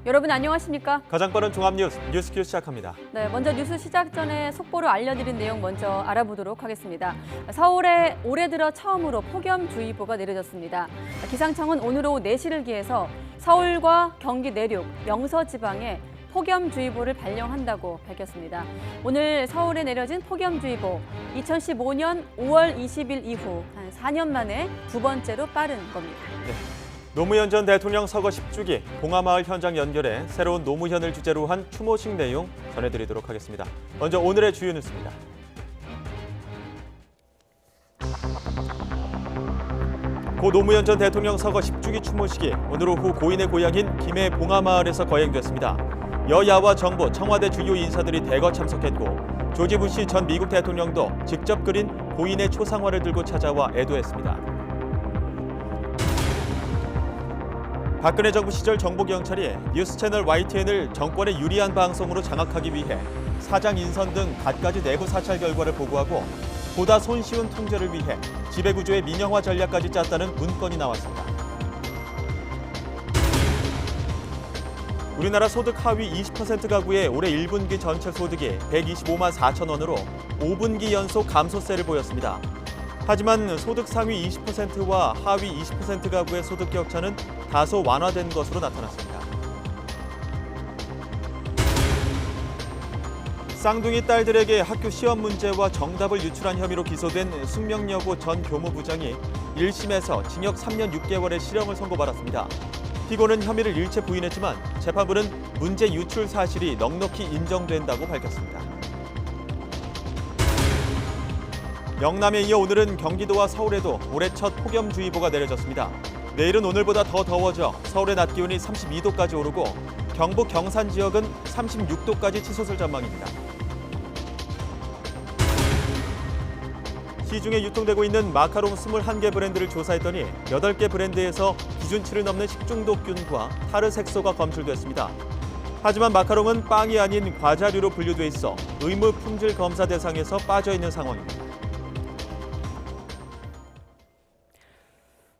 여러분 안녕하십니까? 가장 빠른 종합 뉴스큐 시작합니다. 네, 먼저 뉴스 시작 전에 속보로 알려드린 내용 먼저 알아보도록 하겠습니다. 서울에 올해 들어 처음으로 폭염주의보가 내려졌습니다. 기상청은 오늘 오후 4시를 기해서 서울과 경기 내륙, 영서 지방에 폭염주의보를 발령한다고 밝혔습니다. 오늘 서울에 내려진 폭염주의보, 2015년 5월 20일 이후 한 4년 만에 두 번째로 빠른 겁니다. 네. 노무현 전 대통령 서거 10주기 봉하마을 현장 연결해 새로운 노무현을 주제로 한 추모식 내용 전해드리도록 하겠습니다. 먼저 오늘의 주요 뉴스입니다. 고 노무현 전 대통령 서거 10주기 추모식이 오늘 오후 고인의 고향인 김해 봉하마을에서 거행됐습니다. 여야와 정부, 청와대 주요 인사들이 대거 참석했고 조지 부시 전 미국 대통령도 직접 그린 고인의 초상화를 들고 찾아와 애도했습니다. 박근혜 정부 시절 정보경찰이 뉴스채널 YTN을 정권에 유리한 방송으로 장악하기 위해 사장 인선 등 갖가지 내부 사찰 결과를 보고하고 보다 손쉬운 통제를 위해 지배구조의 민영화 전략까지 짰다는 문건이 나왔습니다. 우리나라 소득 하위 20% 가구의 올해 1분기 전체 소득이 125만 4천 원으로 5분기 연속 감소세를 보였습니다. 하지만 소득 상위 20%와 하위 20% 가구의 소득 격차는 다소 완화된 것으로 나타났습니다. 쌍둥이 딸들에게 학교 시험 문제와 정답을 유출한 혐의로 기소된 숙명여고 전 교무부장이 1심에서 징역 3년 6개월의 실형을 선고받았습니다. 피고는 혐의를 일체 부인했지만 재판부는 문제 유출 사실이 넉넉히 인정된다고 밝혔습니다. 영남에 이어 오늘은 경기도와 서울에도 올해 첫 폭염주의보가 내려졌습니다. 내일은 오늘보다 더 더워져 서울의 낮 기온이 32도까지 오르고 경북 경산 지역은 36도까지 치솟을 전망입니다. 시중에 유통되고 있는 마카롱 21개 브랜드를 조사했더니 8개 브랜드에서 기준치를 넘는 식중독균과 타르 색소가 검출됐습니다. 하지만 마카롱은 빵이 아닌 과자류로 분류돼 있어 의무 품질 검사 대상에서 빠져 있는 상황입니다.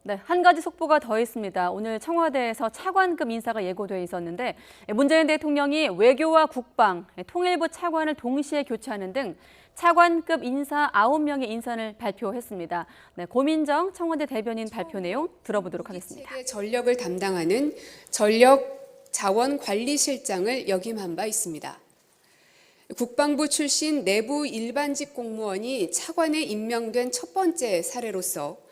네, 한 가지 속보가 더 있습니다. 오늘 청와대에서 차관급 인사가 예고돼 있었는데 문재인 대통령이 외교와 국방, 통일부 차관을 동시에 교체하는 등 차관급 인사 9명의 인선을 발표했습니다. 네, 고민정 청와대 대변인 발표 내용 들어보도록 하겠습니다. 세계 전력을 담당하는 전력자원관리실장을 역임한 바 있습니다. 국방부 출신 내부 일반직 공무원이 차관에 임명된 첫 번째 사례로서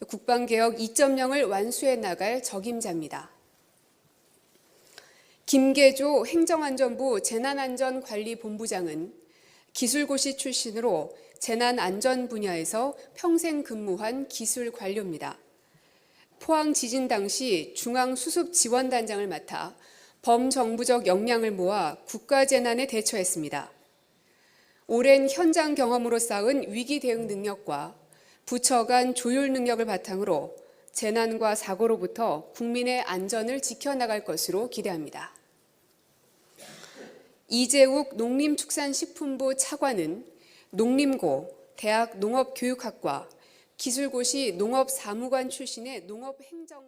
국방개혁 2.0을 완수해 나갈 적임자입니다. 김계조 행정안전부 재난안전관리본부장은 기술고시 출신으로 재난안전 분야에서 평생 근무한 기술관료입니다. 포항 지진 당시 중앙수습지원단장을 맡아 범정부적 역량을 모아 국가재난에 대처했습니다. 오랜 현장 경험으로 쌓은 위기 대응 능력과 부처 간 조율 능력을 바탕으로 재난과 사고로부터 국민의 안전을 지켜나갈 것으로 기대합니다. 이재욱 농림축산식품부 차관은 농림고, 대학 농업교육학과, 기술고시 농업사무관 출신의 농업행정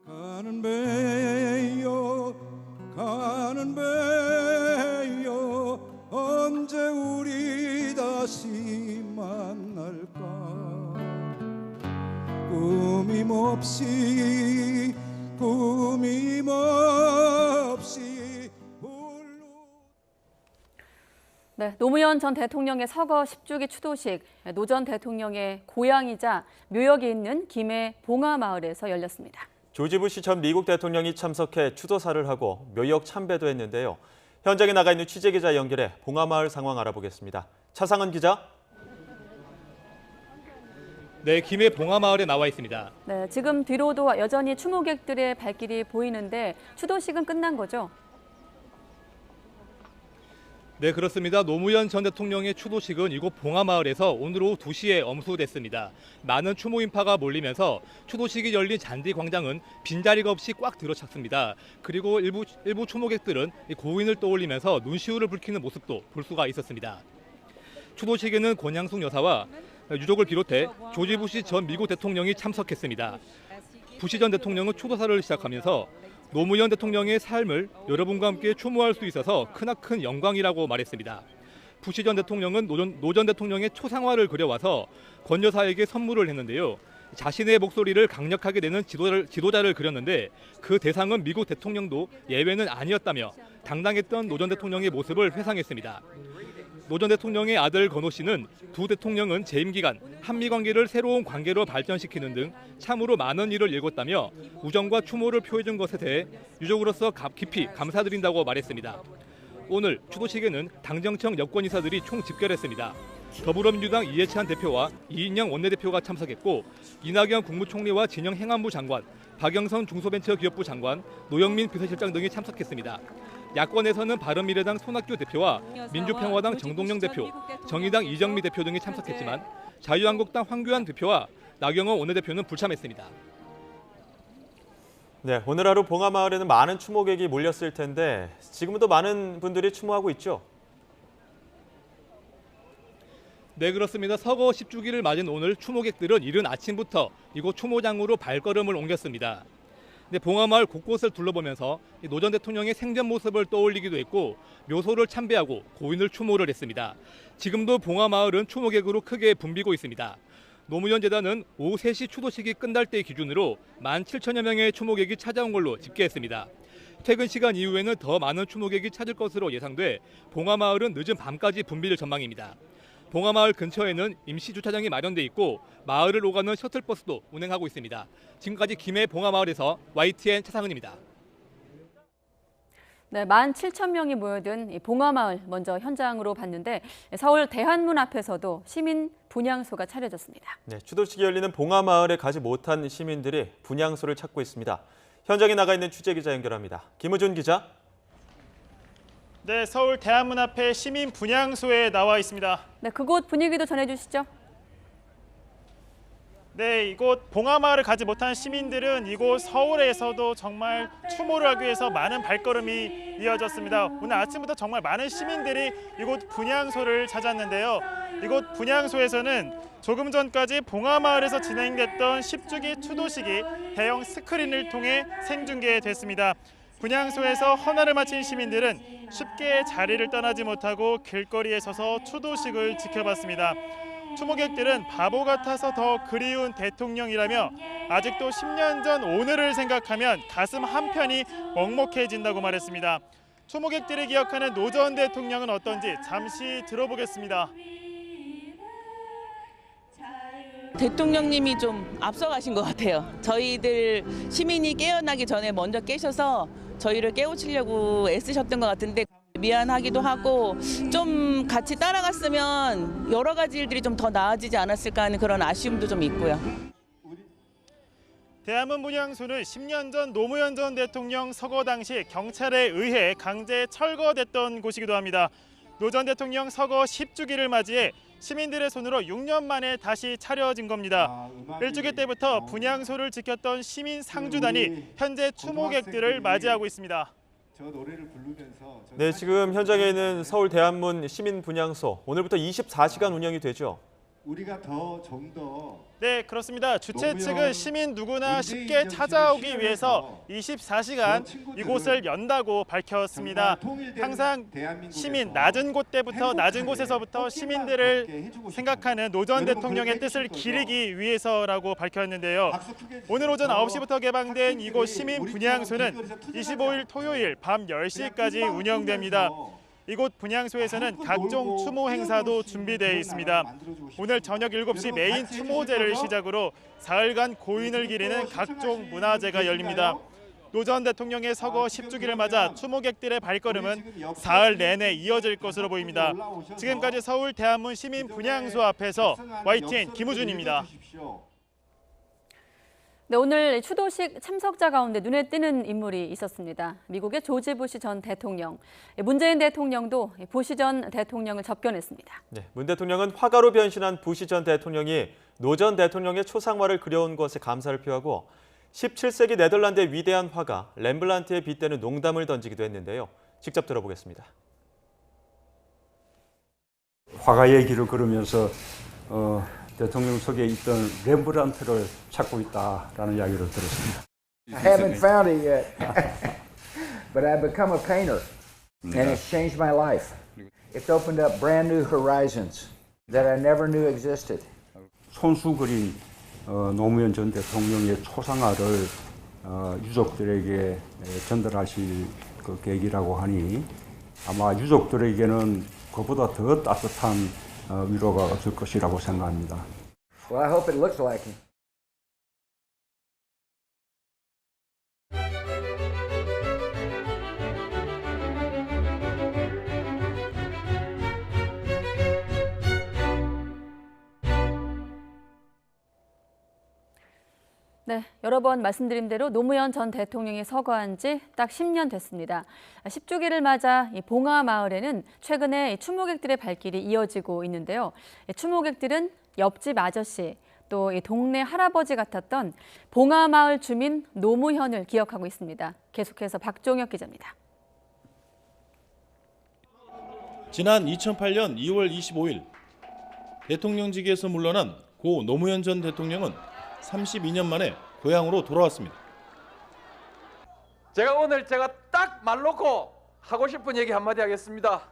전문가. 가는 배요 언제 우리 다시 만날까 꾸밈없이 네, 노무현 전 대통령의 서거 10주기 추도식, 노 전 대통령의 고향이자 묘역이 있는 김해 봉하마을에서 열렸습니다. 조지 부시 전 미국 대통령이 참석해 추도사를 하고 묘역 참배도 했는데요. 현장에 나가 있는 취재기자 연결해 봉하마을 상황 알아보겠습니다. 차상은 기자. 네, 김해 봉하마을에 나와 있습니다. 네, 지금 뒤로도 여전히 추모객들의 발길이 보이는데 추도식은 끝난 거죠? 네, 그렇습니다. 노무현 전 대통령의 추도식은 이곳 봉하마을에서 오늘 오후 2시에 엄수됐습니다. 많은 추모 인파가 몰리면서 추도식이 열린 잔디 광장은 빈자리가 없이 꽉 들어찼습니다. 그리고 일부 추모객들은 고인을 떠올리면서 눈시울을 붉히는 모습도 볼 수가 있었습니다. 추도식에는 권양숙 여사와 유족을 비롯해 조지 부시 전 미국 대통령이 참석했습니다. 부시 전 대통령은 추도사를 시작하면서 노무현 대통령의 삶을 여러분과 함께 추모할 수 있어서 크나큰 영광이라고 말했습니다. 부시 전 대통령은 노 전 대통령의 초상화를 그려와서 권 여사에게 선물을 했는데요. 자신의 목소리를 강력하게 내는 지도자를 그렸는데 그 대상은 미국 대통령도 예외는 아니었다며 당당했던 노 전 대통령의 모습을 회상했습니다. 노 전 대통령의 아들 건호 씨는 두 대통령은 재임 기간 한미 관계를 새로운 관계로 발전시키는 등 참으로 많은 일을 일궜다며 우정과 추모를 표해준 것에 대해 유족으로서 깊이 감사드린다고 말했습니다. 오늘 추도식에는 당정청 여권이사들이 총 집결했습니다. 더불어민주당 이해찬 대표와 이인영 원내대표가 참석했고 이낙연 국무총리와 진영 행안부 장관, 박영선 중소벤처기업부 장관, 노영민 비서실장 등이 참석했습니다. 야권에서는 바른미래당 손학규 대표와 민주평화당 정동영 대표, 정의당 이정미 대표 등이 참석했지만 자유한국당 황교안 대표와 나경원 원내대표는 불참했습니다. 네, 오늘 하루 봉하마을에는 많은 추모객이 몰렸을 텐데 지금도 많은 분들이 추모하고 있죠? 네, 그렇습니다. 서거 10주기를 맞은 오늘 추모객들은 이른 아침부터 이곳 추모장으로 발걸음을 옮겼습니다. 네, 봉하마을 곳곳을 둘러보면서 노 전 대통령의 생전 모습을 떠올리기도 했고 묘소를 참배하고 고인을 추모를 했습니다. 지금도 봉하마을은 추모객으로 크게 붐비고 있습니다. 노무현 재단은 오후 3시 추도식이 끝날 때 기준으로 17,000여 명의 추모객이 찾아온 걸로 집계했습니다. 퇴근 시간 이후에는 더 많은 추모객이 찾을 것으로 예상돼 봉하마을은 늦은 밤까지 붐빌 전망입니다. 봉하마을 근처에는 임시 주차장이 마련돼 있고 마을을 오가는 셔틀버스도 운행하고 있습니다. 지금까지 김해 봉하마을에서 YTN 차상은입니다. 네, 17,000명이 모여든 이 봉하마을 먼저 현장으로 봤는데 서울 대한문 앞에서도 시민 분향소가 차려졌습니다. 네, 추도식이 열리는 봉하마을에 가지 못한 시민들이 분향소를 찾고 있습니다. 현장에 나가 있는 취재기자 연결합니다. 김우준 기자. 네, 서울 대한문 앞에 시민 분향소에 나와 있습니다. 네, 그곳 분위기도 전해주시죠. 네, 이곳 봉하마을을 가지 못한 시민들은 이곳 서울에서도 정말 추모를 하기 위해서 많은 발걸음이 이어졌습니다. 오늘 아침부터 정말 많은 시민들이 이곳 분향소를 찾았는데요. 이곳 분향소에서는 조금 전까지 봉하마을에서 진행됐던 10주기 추도식이 대형 스크린을 통해 생중계됐습니다. 분향소에서 헌화를 마친 시민들은 쉽게 자리를 떠나지 못하고 길거리에 서서 추도식을 지켜봤습니다. 추모객들은 바보 같아서 더 그리운 대통령이라며 아직도 10년 전 오늘을 생각하면 가슴 한편이 먹먹해진다고 말했습니다. 추모객들이 기억하는 노 전 대통령은 어떤지 잠시 들어보겠습니다. 대통령님이 좀 앞서가신 것 같아요. 저희들 시민이 깨어나기 전에 먼저 깨셔서 저희를 깨우치려고 애쓰셨던 것 같은데 미안하기도 하고 좀 같이 따라갔으면 여러 가지 일들이 좀 더 나아지지 않았을까 하는 그런 아쉬움도 좀 있고요. 대한문 분향소는 10년 전 노무현 전 대통령 서거 당시 경찰에 의해 강제 철거됐던 곳이기도 합니다. 노 전 대통령 서거 10주기를 맞이해 시민들의 손으로 6년 만에 다시 차려진 겁니다. 1주기 때부터 분향소를 지켰던 시민 상주단이 현재 추모객들을 맞이하고 있습니다. 네, 지금 현장에 있는 서울 대한문 시민 분향소 오늘부터 24시간 운영이 되죠. 우리가 좀 더 네, 그렇습니다. 주최 측은 시민 누구나 쉽게 찾아오기 위해서 24시간 이곳을 연다고 밝혔습니다. 항상 시민 낮은 곳에서부터 시민들을 생각하는 노 전 대통령의 뜻을 기리기 위해서라고 밝혔는데요. 오늘 오전 9시부터 개방된 이곳 시민 분향소는 25일 토요일 밤 10시까지 운영됩니다. 이곳 분향소에서는 각종 추모 행사도 준비되어 있습니다. 오늘 저녁 7시 메인 추모제를 시작으로 사흘간 고인을 기리는 각종 문화제가 열립니다. 노 전 대통령의 서거 10주기를 맞아 추모객들의 발걸음은 사흘 내내 이어질 것으로 보입니다. 지금까지 서울 대한문 시민 분향소 앞에서 YTN 김우준입니다. 네, 오늘 추도식 참석자 가운데 눈에 띄는 인물이 있었습니다. 미국의 조지 부시 전 대통령, 문재인 대통령도 부시 전 대통령을 접견했습니다. 네, 문 대통령은 화가로 변신한 부시 전 대통령이 노 전 대통령의 초상화를 그려온 것에 감사를 표하고 17세기 네덜란드의 위대한 화가 렘블란트에 빗대는 농담을 던지기도 했는데요. 직접 들어보겠습니다. 화가의 길을 걸으면서 대통령 속에 있던 렘브란트를 찾고 있다라는 이야기를 들었습니다. I haven't found it yet, but I've become a painter, and it's changed my life. It's opened up brand new horizons that I never knew existed. 손수 그린 노무현 전 대통령의 초상화를 유족들에게 전달하실 그 계기라고 하니 아마 유족들에게는 그보다 더 따뜻한 위로가 없을 것이라고 생각합니다. Well, I hope it looks like him. 네, 여러 번 말씀드린 대로 노무현 전 대통령이 서거한 지 딱 10년 됐습니다. 10주기를 맞아 이 봉화마을에는 최근에 추모객들의 발길이 이어지고 있는데요. 추모객들은 옆집 아저씨, 또 이 동네 할아버지 같았던 봉화마을 주민 노무현을 기억하고 있습니다. 계속해서 박종혁 기자입니다. 지난 2008년 2월 25일 대통령직에서 물러난 고 노무현 전 대통령은 32년 만에 고향으로 돌아왔습니다. 제가 딱 말 놓고 하고 싶은 얘기 한마디 하겠습니다.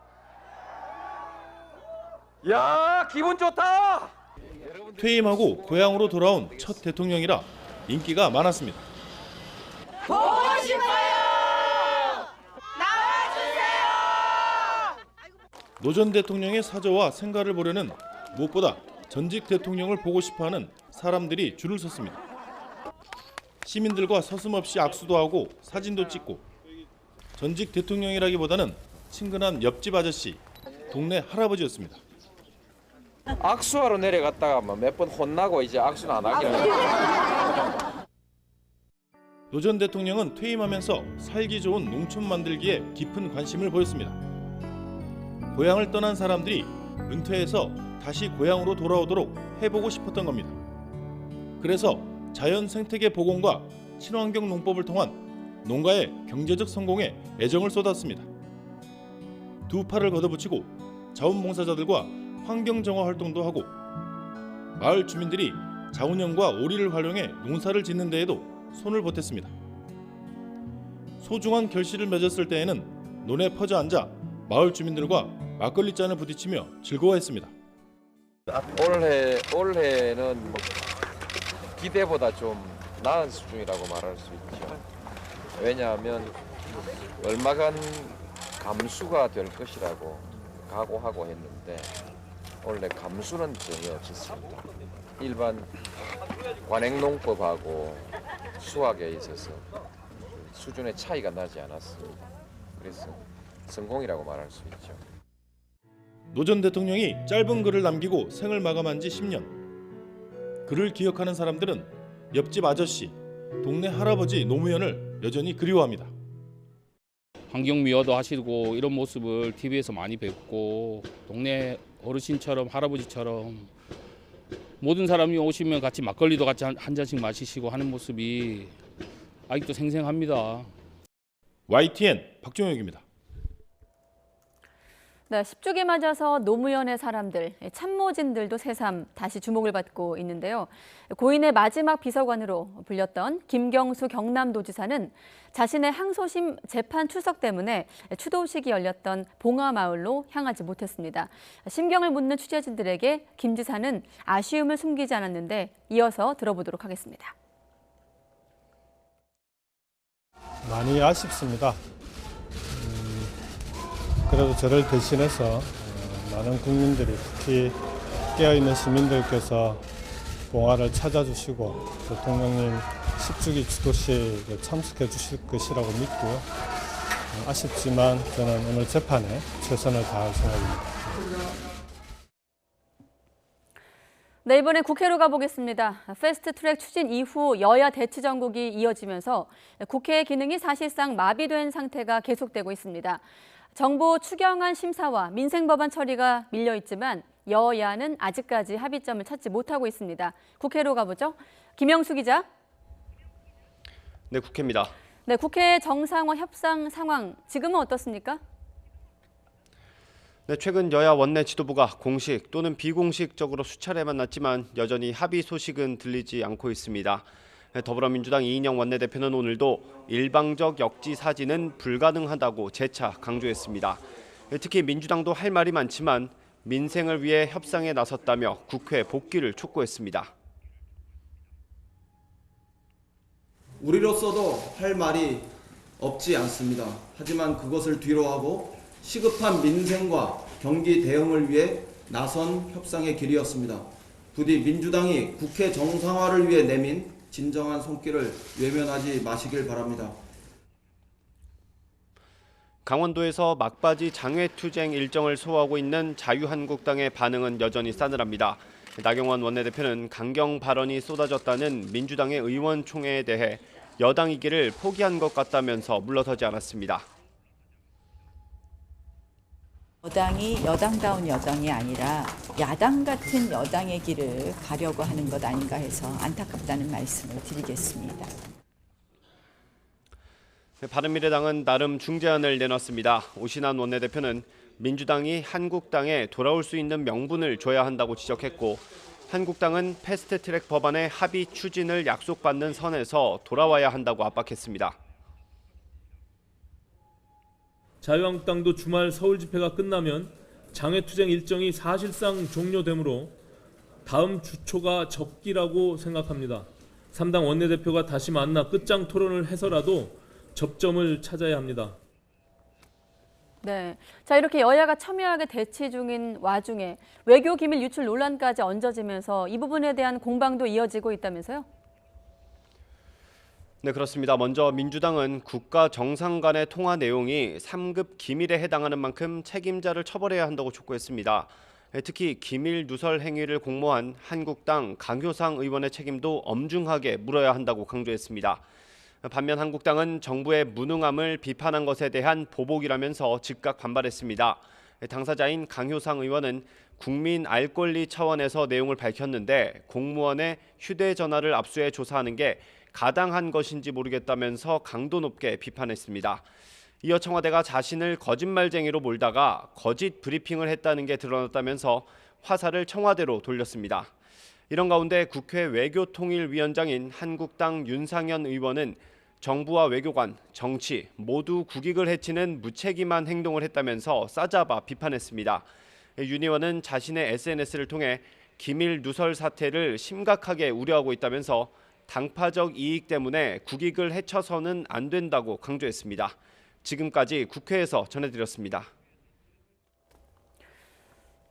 야, 기분 좋다. 퇴임하고 고향으로 돌아온 첫 대통령이라 인기가 많았습니다. 보고 싶어요. 나와주세요. 노 전 대통령의 사저와 생가를 보려는 무엇보다 전직 대통령을 보고 싶어하는 사람들이 줄을 섰습니다. 시민들과 서슴없이 악수도 하고 사진도 찍고 전직 대통령이라기보다는 친근한 옆집 아저씨, 동네 할아버지였습니다. 악수하러 내려갔다가 몇 번 혼나고 이제 악수는 안 하기로. 노 전 대통령은 퇴임하면서 살기 좋은 농촌 만들기에 깊은 관심을 보였습니다. 고향을 떠난 사람들이 은퇴해서 다시 고향으로 돌아오도록 해보고 싶었던 겁니다. 그래서 자연 생태계 복원과 친환경 농법을 통한 농가의 경제적 성공에 애정을 쏟았습니다. 두 팔을 걷어붙이고 자원봉사자들과 환경정화 활동도 하고 마을 주민들이 자운형과 오리를 활용해 농사를 짓는 데에도 손을 보탰습니다. 소중한 결실을 맺었을 때에는 논에 퍼져 앉아 마을 주민들과 막걸리 잔을 부딪히며 즐거워했습니다. 올해는 기대보다 좀 나은 수준이라고 말할 수 있죠. 왜냐하면 얼마간 감수가 될 것이라고 각오하고 했는데 원래 감수는 전혀 없었습니다. 일반 관행농법하고 수확에 있어서 수준의 차이가 나지 않았습니다. 그래서 성공이라고 말할 수 있죠. 노 전 대통령이 짧은 글을 남기고 생을 마감한 지 10년. 그를 기억하는 사람들은 옆집 아저씨, 동네 할아버지 노무현을 여전히 그리워합니다. 환경미화도 하시고 이런 모습을 TV에서 많이 뵙고 동네 어르신처럼 할아버지처럼 모든 사람이 오시면 같이 막걸리도 같이 한 잔씩 마시시고 하는 모습이 아직도 생생합니다. YTN 박종혁입니다. 네, 10주기 맞아서 노무현의 사람들, 참모진들도 새삼 다시 주목을 받고 있는데요. 고인의 마지막 비서관으로 불렸던 김경수 경남도지사는 자신의 항소심 재판 출석 때문에 추도식이 열렸던 봉화마을로 향하지 못했습니다. 심경을 묻는 취재진들에게 김 지사는 아쉬움을 숨기지 않았는데 이어서 들어보도록 하겠습니다. 많이 아쉽습니다. 그래도 저를 대신해서 많은 국민들이, 특히 깨어있는 시민들께서 봉화를 찾아주시고 대통령님 10주기 추도식에 참석해 주실 것이라고 믿고요. 아쉽지만 저는 오늘 재판에 최선을 다할 생각입니다. 네, 이번에 국회로 가보겠습니다. 패스트트랙 추진 이후 여야 대치 전국이 이어지면서 국회의 기능이 사실상 마비된 상태가 계속되고 있습니다. 정부 추경안 심사와 민생법안 처리가 밀려 있지만 여야는 아직까지 합의점을 찾지 못하고 있습니다. 국회로 가보죠. 김영수 기자. 네, 국회입니다. 네, 국회 정상화 협상 상황 지금은 어떻습니까? 네, 최근 여야 원내 지도부가 공식 또는 비공식적으로 수차례 만났지만 여전히 합의 소식은 들리지 않고 있습니다. 더불어민주당 이인영 원내대표는 오늘도 일방적 역지 사진은 불가능하다고 재차 강조했습니다. 특히 민주당도 할 말이 많지만 민생을 위해 협상에 나섰다며 국회 복귀를 촉구했습니다. 우리로서도 할 말이 없지 않습니다. 하지만 그것을 뒤로하고 시급한 민생과 경기 대응을 위해 나선 협상의 길이었습니다. 부디 민주당이 국회 정상화를 위해 내민 진정한 손길을 외면하지 마시길 바랍니다. 강원도에서 막바지 장외투쟁 일정을 소화하고 있는 자유한국당의 반응은 여전히 싸늘합니다. 나경원 원내대표는 강경 발언이 쏟아졌다는 민주당의 의원총회에 대해 여당이기를 포기한 것 같다면서 물러서지 않았습니다. 여당이 여당다운 여당이 아니라 야당 같은 여당의 길을 가려고 하는 것 아닌가 해서 안타깝다는 말씀을 드리겠습니다. 바른미래당은 나름 중재안을 내놨습니다. 오신환 원내대표는 민주당이 한국당에 돌아올 수 있는 명분을 줘야 한다고 지적했고, 한국당은 패스트트랙 법안의 합의 추진을 약속받는 선에서 돌아와야 한다고 압박했습니다. 자유한국당도 주말 서울 집회가 끝나면 장외투쟁 일정이 사실상 종료되므로 다음 주초가 적기라고 생각합니다. 3당 원내대표가 다시 만나 끝장 토론을 해서라도 접점을 찾아야 합니다. 네, 자 이렇게 여야가 첨예하게 대치 중인 와중에 외교 기밀 유출 논란까지 얹어지면서 이 부분에 대한 공방도 이어지고 있다면서요? 네, 그렇습니다. 먼저 민주당은 국가 정상 간의 통화 내용이 3급 기밀에 해당하는 만큼 책임자를 처벌해야 한다고 촉구했습니다. 특히 기밀 누설 행위를 공모한 한국당 강효상 의원의 책임도 엄중하게 물어야 한다고 강조했습니다. 반면 한국당은 정부의 무능함을 비판한 것에 대한 보복이라면서 즉각 반발했습니다. 당사자인 강효상 의원은 국민 알 권리 차원에서 내용을 밝혔는데 공무원의 휴대전화를 압수해 조사하는 게 가당한 것인지 모르겠다면서 강도 높게 비판했습니다. 이어 청와대가 자신을 거짓말쟁이로 몰다가 거짓 브리핑을 했다는 게 드러났다면서 화살을 청와대로 돌렸습니다. 이런 가운데 국회 외교통일위원장인 한국당 윤상현 의원은 정부와 외교관, 정치 모두 국익을 해치는 무책임한 행동을 했다면서 싸잡아 비판했습니다. 윤 의원은 자신의 SNS를 통해 기밀 누설 사태를 심각하게 우려하고 있다면서 당파적 이익 때문에 국익을 해쳐서는 안 된다고 강조했습니다. 지금까지 국회에서 전해드렸습니다.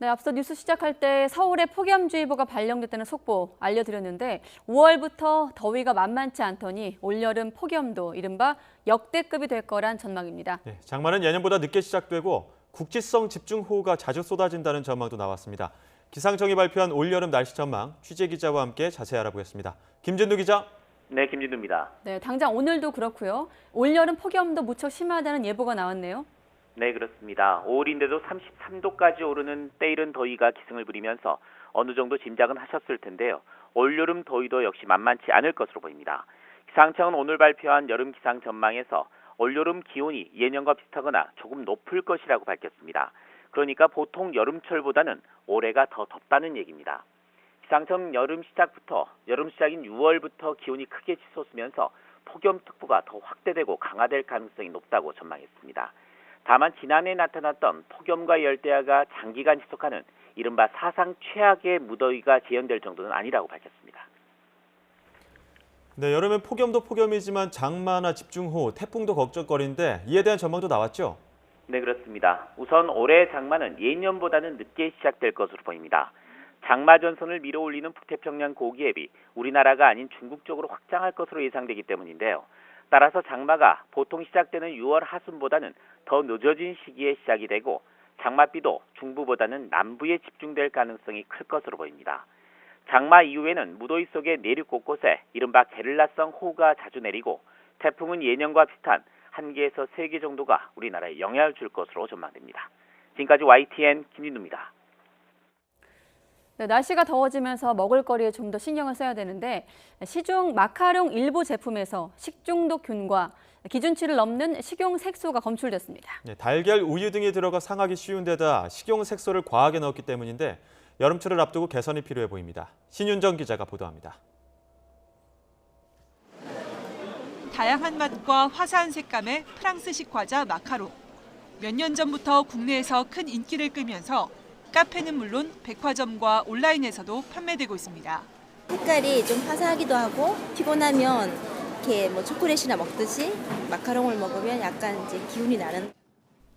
네, 앞서 뉴스 시작할 때 서울에 폭염주의보가 발령됐다는 속보 알려드렸는데 5월부터 더위가 만만치 않더니 올여름 폭염도 이른바 역대급이 될 거란 전망입니다. 네, 장마는 예년보다 늦게 시작되고 국지성 집중호우가 자주 쏟아진다는 전망도 나왔습니다. 기상청이 발표한 올여름 날씨 전망 취재기자와 함께 자세히 알아보겠습니다. 김진두 기자. 네, 김진두입니다. 네, 당장 오늘도 그렇고요. 올여름 폭염도 무척 심하다는 예보가 나왔네요. 네, 그렇습니다. 5월인데도 33도까지 오르는 때이른 더위가 기승을 부리면서 어느 정도 짐작은 하셨을 텐데요. 올여름 더위도 역시 만만치 않을 것으로 보입니다. 기상청은 오늘 발표한 여름 기상 전망에서 올여름 기온이 예년과 비슷하거나 조금 높을 것이라고 밝혔습니다. 그러니까 보통 여름철보다는 올해가 더 덥다는 얘기입니다. 기상청 여름 시작인 6월부터 기온이 크게 치솟으면서 폭염특보가 더 확대되고 강화될 가능성이 높다고 전망했습니다. 다만 지난해 나타났던 폭염과 열대야가 장기간 지속하는 이른바 사상 최악의 무더위가 재현될 정도는 아니라고 밝혔습니다. 네, 여름엔 폭염도 폭염이지만 장마나 집중호우, 태풍도 걱정거리인데 이에 대한 전망도 나왔죠? 네, 그렇습니다. 우선 올해 장마는 예년보다는 늦게 시작될 것으로 보입니다. 장마 전선을 밀어올리는 북태평양 고기압이 우리나라가 아닌 중국 쪽으로 확장할 것으로 예상되기 때문인데요. 따라서 장마가 보통 시작되는 6월 하순보다는 더 늦어진 시기에 시작이 되고 장맛비도 중부보다는 남부에 집중될 가능성이 클 것으로 보입니다. 장마 이후에는 무더위 속의 내륙 곳곳에 이른바 게릴라성 호우가 자주 내리고 태풍은 예년과 비슷한 1개에서 3개 정도가 우리나라에 영향을 줄 것으로 전망됩니다. 지금까지 YTN 김진두입니다. 네, 날씨가 더워지면서 먹을거리에 좀 더 신경을 써야 되는데 시중 마카롱 일부 제품에서 식중독균과 기준치를 넘는 식용색소가 검출됐습니다. 네, 달걀, 우유 등이 들어가 상하기 쉬운 데다 식용색소를 과하게 넣었기 때문인데 여름철을 앞두고 개선이 필요해 보입니다. 신윤정 기자가 보도합니다. 다양한 맛과 화사한 색감의 프랑스식 과자 마카롱. 몇 년 전부터 국내에서 큰 인기를 끌면서 카페는 물론 백화점과 온라인에서도 판매되고 있습니다. 색깔이 좀 화사하기도 하고 피곤하면 이렇게 뭐 초콜릿이나 먹듯이 마카롱을 먹으면 약간 이제 기운이 나는.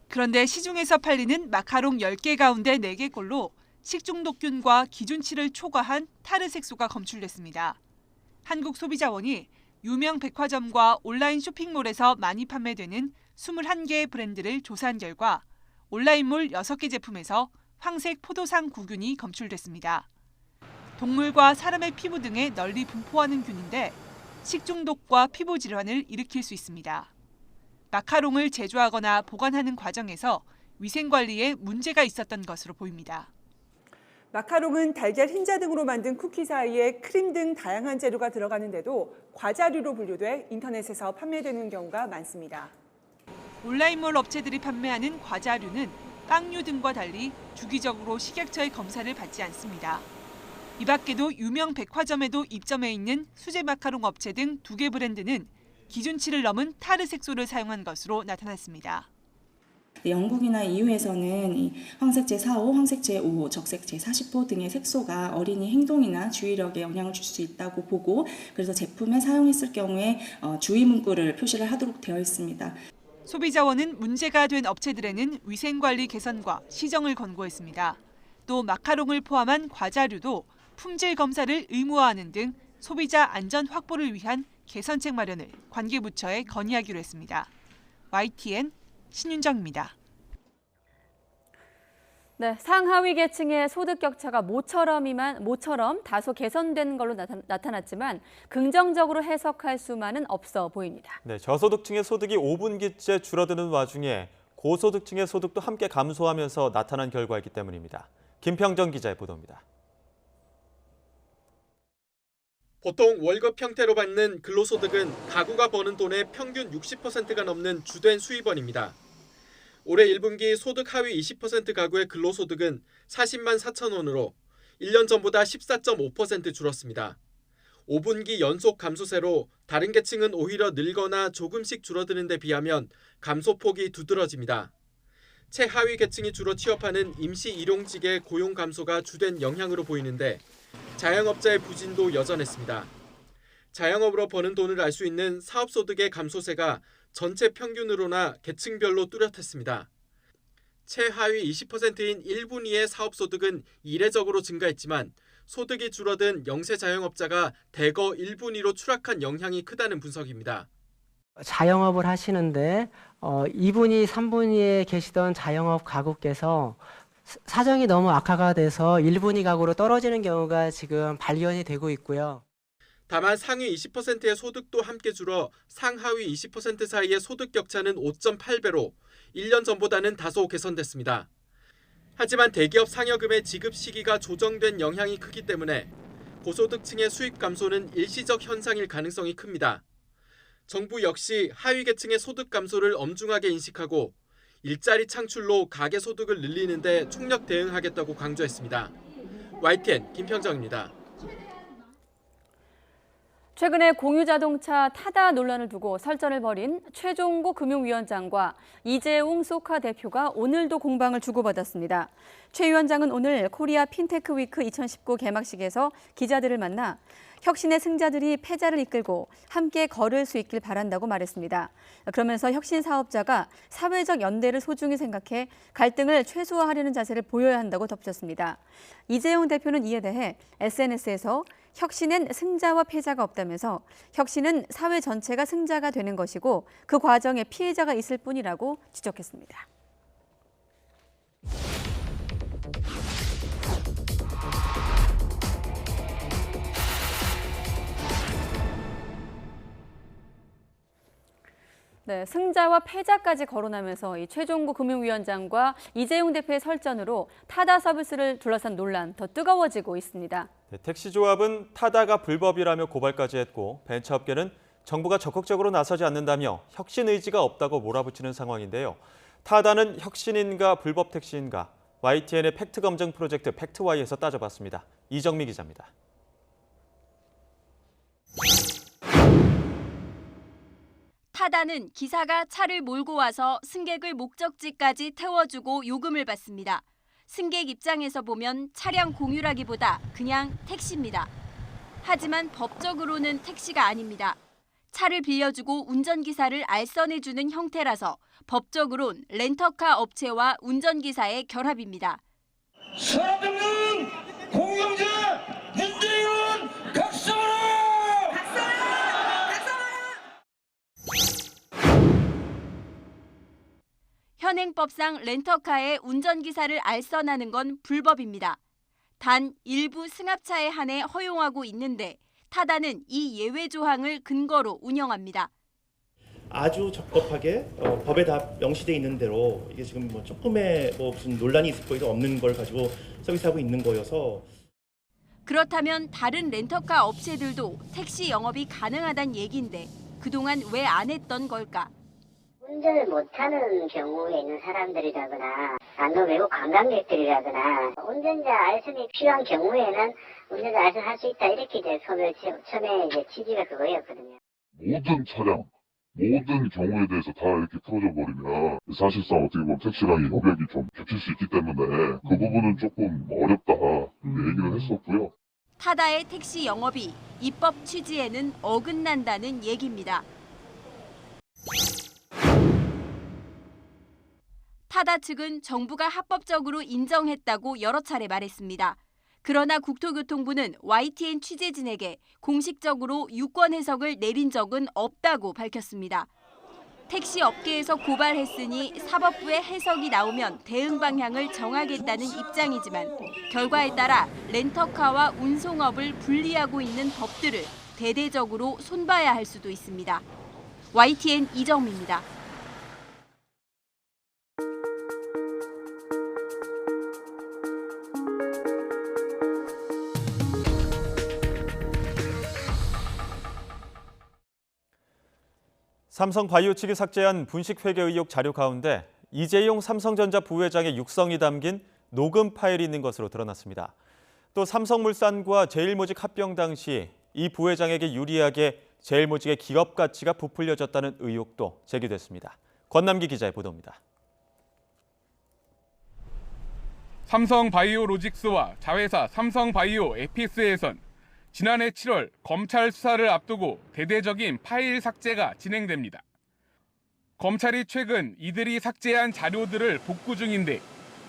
그런데 시중에서 팔리는 마카롱 10개 가운데 4개꼴로 식중독균과 기준치를 초과한 타르 색소가 검출됐습니다. 한국소비자원이 유명 백화점과 온라인 쇼핑몰에서 많이 판매되는 21개의 브랜드를 조사한 결과 온라인몰 6개 제품에서 황색 포도상 구균이 검출됐습니다. 동물과 사람의 피부 등에 널리 분포하는 균인데 식중독과 피부 질환을 일으킬 수 있습니다. 마카롱을 제조하거나 보관하는 과정에서 위생관리에 문제가 있었던 것으로 보입니다. 마카롱은 달걀 흰자 등으로 만든 쿠키 사이에 크림 등 다양한 재료가 들어가는데도 과자류로 분류돼 인터넷에서 판매되는 경우가 많습니다. 온라인몰 업체들이 판매하는 과자류는 빵류 등과 달리 주기적으로 식약처의 검사를 받지 않습니다. 이 밖에도 유명 백화점에도 입점해 있는 수제 마카롱 업체 등 2개 브랜드는 기준치를 넘은 타르 색소를 사용한 것으로 나타났습니다. 영국이나 EU에서는 이 황색제 4호, 황색제 5호, 적색제 40호 등의 색소가 어린이 행동이나 주의력에 영향을 줄 수 있다고 보고 그래서 제품에 사용했을 경우에 주의 문구를 표시를 하도록 되어 있습니다. 소비자원은 문제가 된 업체들에는 위생관리 개선과 시정을 권고했습니다. 또 마카롱을 포함한 과자류도 품질 검사를 의무화하는 등 소비자 안전 확보를 위한 개선책 마련을 관계부처에 건의하기로 했습니다. YTN 신윤정입니다. 네, 상하위 계층의 소득 격차가 모처럼 다소 개선된 걸로 나타났지만 긍정적으로 해석할 수만은 없어 보입니다. 네, 저소득층의 소득이 5분기째 줄어드는 와중에 고소득층의 소득도 함께 감소하면서 나타난 결과이기 때문입니다. 김평정 기자의 보도입니다. 보통 월급 형태로 받는 근로소득은 가구가 버는 돈의 평균 60%가 넘는 주된 수입원입니다. 올해 1분기 소득 하위 20% 가구의 근로소득은 40만 4천 원으로 1년 전보다 14.5% 줄었습니다. 5분기 연속 감소세로 다른 계층은 오히려 늘거나 조금씩 줄어드는 데 비하면 감소폭이 두드러집니다. 최하위 계층이 주로 취업하는 임시 일용직의 고용 감소가 주된 영향으로 보이는데 자영업자의 부진도 여전했습니다. 자영업으로 버는 돈을 알 수 있는 사업소득의 감소세가 전체 평균으로나 계층별로 뚜렷했습니다. 최하위 20%인 1분위의 사업소득은 이례적으로 증가했지만 소득이 줄어든 영세 자영업자가 대거 1분위로 추락한 영향이 크다는 분석입니다. 자영업을 하시는데 2분위, 3분위에 계시던 자영업 가구께서 사정이 너무 악화가 돼서 1분위 가구로 떨어지는 경우가 지금 발견이 되고 있고요. 다만 상위 20%의 소득도 함께 줄어 상하위 20% 사이의 소득 격차는 5.8배로 1년 전보다는 다소 개선됐습니다. 하지만 대기업 상여금의 지급 시기가 조정된 영향이 크기 때문에 고소득층의 수입 감소는 일시적 현상일 가능성이 큽니다. 정부 역시 하위 계층의 소득 감소를 엄중하게 인식하고 일자리 창출로 가계소득을 늘리는 데 총력 대응하겠다고 강조했습니다. YTN 김평정입니다. 최근에 공유자동차 타다 논란을 두고 설전을 벌인 최종구 금융위원장과 이재용 소카 대표가 오늘도 공방을 주고받았습니다. 최 위원장은 오늘 코리아 핀테크 위크 2019 개막식에서 기자들을 만나 혁신의 승자들이 패자를 이끌고 함께 걸을 수 있길 바란다고 말했습니다. 그러면서 혁신 사업자가 사회적 연대를 소중히 생각해 갈등을 최소화하려는 자세를 보여야 한다고 덧붙였습니다. 이재용 대표는 이에 대해 SNS에서 혁신엔 승자와 패자가 없다면서 혁신은 사회 전체가 승자가 되는 것이고 그 과정에 피해자가 있을 뿐이라고 지적했습니다. 네, 승자와 패자까지 거론하면서 이 최종구 금융위원장과 이재용 대표의 설전으로 타다 서비스를 둘러싼 논란 더 뜨거워지고 있습니다. 네, 택시조합은 타다가 불법이라며 고발까지 했고 벤처업계는 정부가 적극적으로 나서지 않는다며 혁신 의지가 없다고 몰아붙이는 상황인데요. 타다는 혁신인가 불법 택시인가? YTN의 팩트 검증 프로젝트 팩트와이에서 따져봤습니다. 이정미 기자입니다. 타다는 기사가 차를 몰고 와서 승객을 목적지까지 태워주고 요금을 받습니다. 승객 입장에서 보면 차량 공유라기보다 그냥 택시입니다. 하지만 법적으로는 택시가 아닙니다. 차를 빌려주고 운전기사를 알선해주는 형태라서 법적으론 렌터카 업체와 운전기사의 결합입니다. 살아있는 공영재 윤대현 각성하라! 현행법상 렌터카에 운전기사를 알선하는 건 불법입니다. 단 일부 승합차에 한해 허용하고 있는데 타다는 이 예외 조항을 근거로 운영합니다. 아주 적법하게 법에 다 명시돼 있는 대로 이게 지금 뭐 조금의 무슨 논란이 있을 거에도 없는 걸 가지고 서비스하고 있는 거여서. 그렇다면 다른 렌터카 업체들도 택시 영업이 가능하단 얘기인데 그동안 왜 안 했던 걸까? 운전을 못하는 경우에 있는 사람들이라거나 아니면 외국 관광객들이라거나 운전자 알선이 필요한 경우에는 운전자 알선할 수 있다 이렇게 이제 처음에 이제 취지가 그거였거든요. 모든 차량, 모든 경우에 대해서 다 이렇게 풀어져 버리면 사실상 어떻게 보면 택시랑 이 협약이 좀 겹칠 수 있기 때문에 그 부분은 조금 어렵다 얘기를 했었고요. 타다의 택시 영업이 입법 취지에는 어긋난다는 얘기입니다. 타다 측은 정부가 합법적으로 인정했다고 여러 차례 말했습니다. 그러나 국토교통부는 YTN 취재진에게 공식적으로 유권 해석을 내린 적은 없다고 밝혔습니다. 택시 업계에서 고발했으니 사법부의 해석이 나오면 대응 방향을 정하겠다는 입장이지만 결과에 따라 렌터카와 운송업을 분리하고 있는 법들을 대대적으로 손봐야 할 수도 있습니다. YTN 이정미입니다. 삼성바이오 측이 삭제한 분식회계 의혹 자료 가운데 이재용 삼성전자 부회장의 육성이 담긴 녹음 파일이 있는 것으로 드러났습니다. 또 삼성물산과 제일모직 합병 당시 이 부회장에게 유리하게 제일모직의 기업 가치가 부풀려졌다는 의혹도 제기됐습니다. 권남기 기자의 보도입니다. 삼성바이오로직스와 자회사 삼성바이오 에피스에선 지난해 7월 검찰 수사를 앞두고 대대적인 파일 삭제가 진행됩니다. 검찰이 최근 이들이 삭제한 자료들을 복구 중인데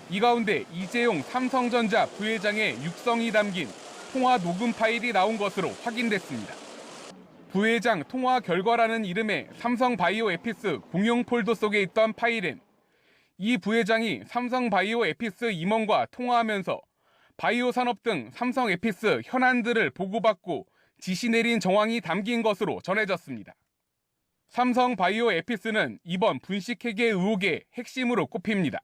이 가운데 이재용 삼성전자 부회장의 육성이 담긴 통화 녹음 파일이 나온 것으로 확인됐습니다. 부회장 통화 결과라는 이름의 삼성바이오 에피스 공용 폴더 속에 있던 파일엔 이 부회장이 삼성바이오 에피스 임원과 통화하면서 바이오 산업 등 삼성 에피스 현안들을 보고받고 지시 내린 정황이 담긴 것으로 전해졌습니다. 삼성 바이오 에피스는 이번 분식회계 의혹의 핵심으로 꼽힙니다.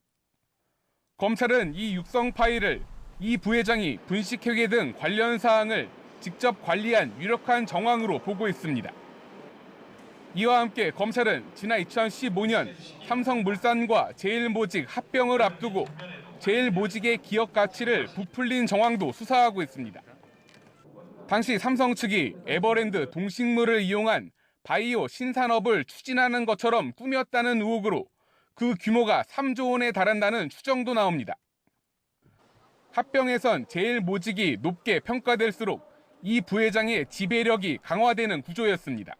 검찰은 이 육성 파일을 이 부회장이 분식회계 등 관련 사항을 직접 관리한 유력한 정황으로 보고 있습니다. 이와 함께 검찰은 지난 2015년 삼성물산과 제일모직 합병을 앞두고 제일모직의 기업 가치를 부풀린 정황도 수사하고 있습니다. 당시 삼성 측이 에버랜드 동식물을 이용한 바이오 신산업을 추진하는 것처럼 꾸몄다는 의혹으로 그 규모가 3조 원에 달한다는 추정도 나옵니다. 합병에선 제일모직이 높게 평가될수록 이 부회장의 지배력이 강화되는 구조였습니다.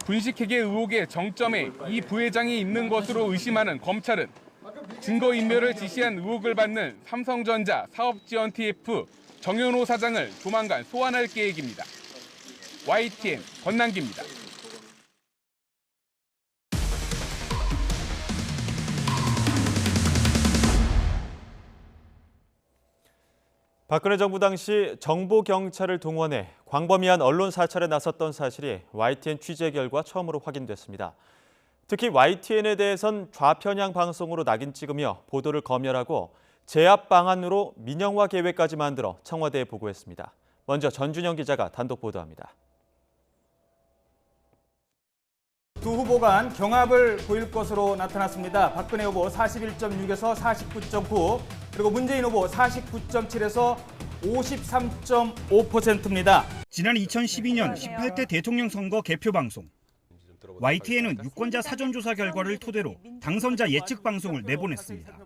분식회계 의혹의 정점에 이 부회장이 있는 것으로 의심하는 검찰은 증거인멸을 지시한 의혹을 받는 삼성전자 사업지원-TF 정현호 사장을 조만간 소환할 계획입니다. YTN 권남기입니다. 박근혜 정부 당시 정보경찰을 동원해 광범위한 언론 사찰에 나섰던 사실이 YTN 취재 결과 처음으로 확인됐습니다. 특히 YTN에 대해선 좌편향 방송으로 낙인 찍으며 보도를 검열하고 제압 방안으로 민영화 계획까지 만들어 청와대에 보고했습니다. 먼저 전준영 기자가 단독 보도합니다. 두 후보 간 경합을 보일 것으로 나타났습니다. 박근혜 후보 41.6에서 49.9, 그리고 문재인 후보 49.7에서 53.5%입니다. 지난 2012년 18대 대통령 선거 개표 방송. YTN은 유권자 사전조사 결과를 토대로 당선자 예측 방송을 내보냈습니다.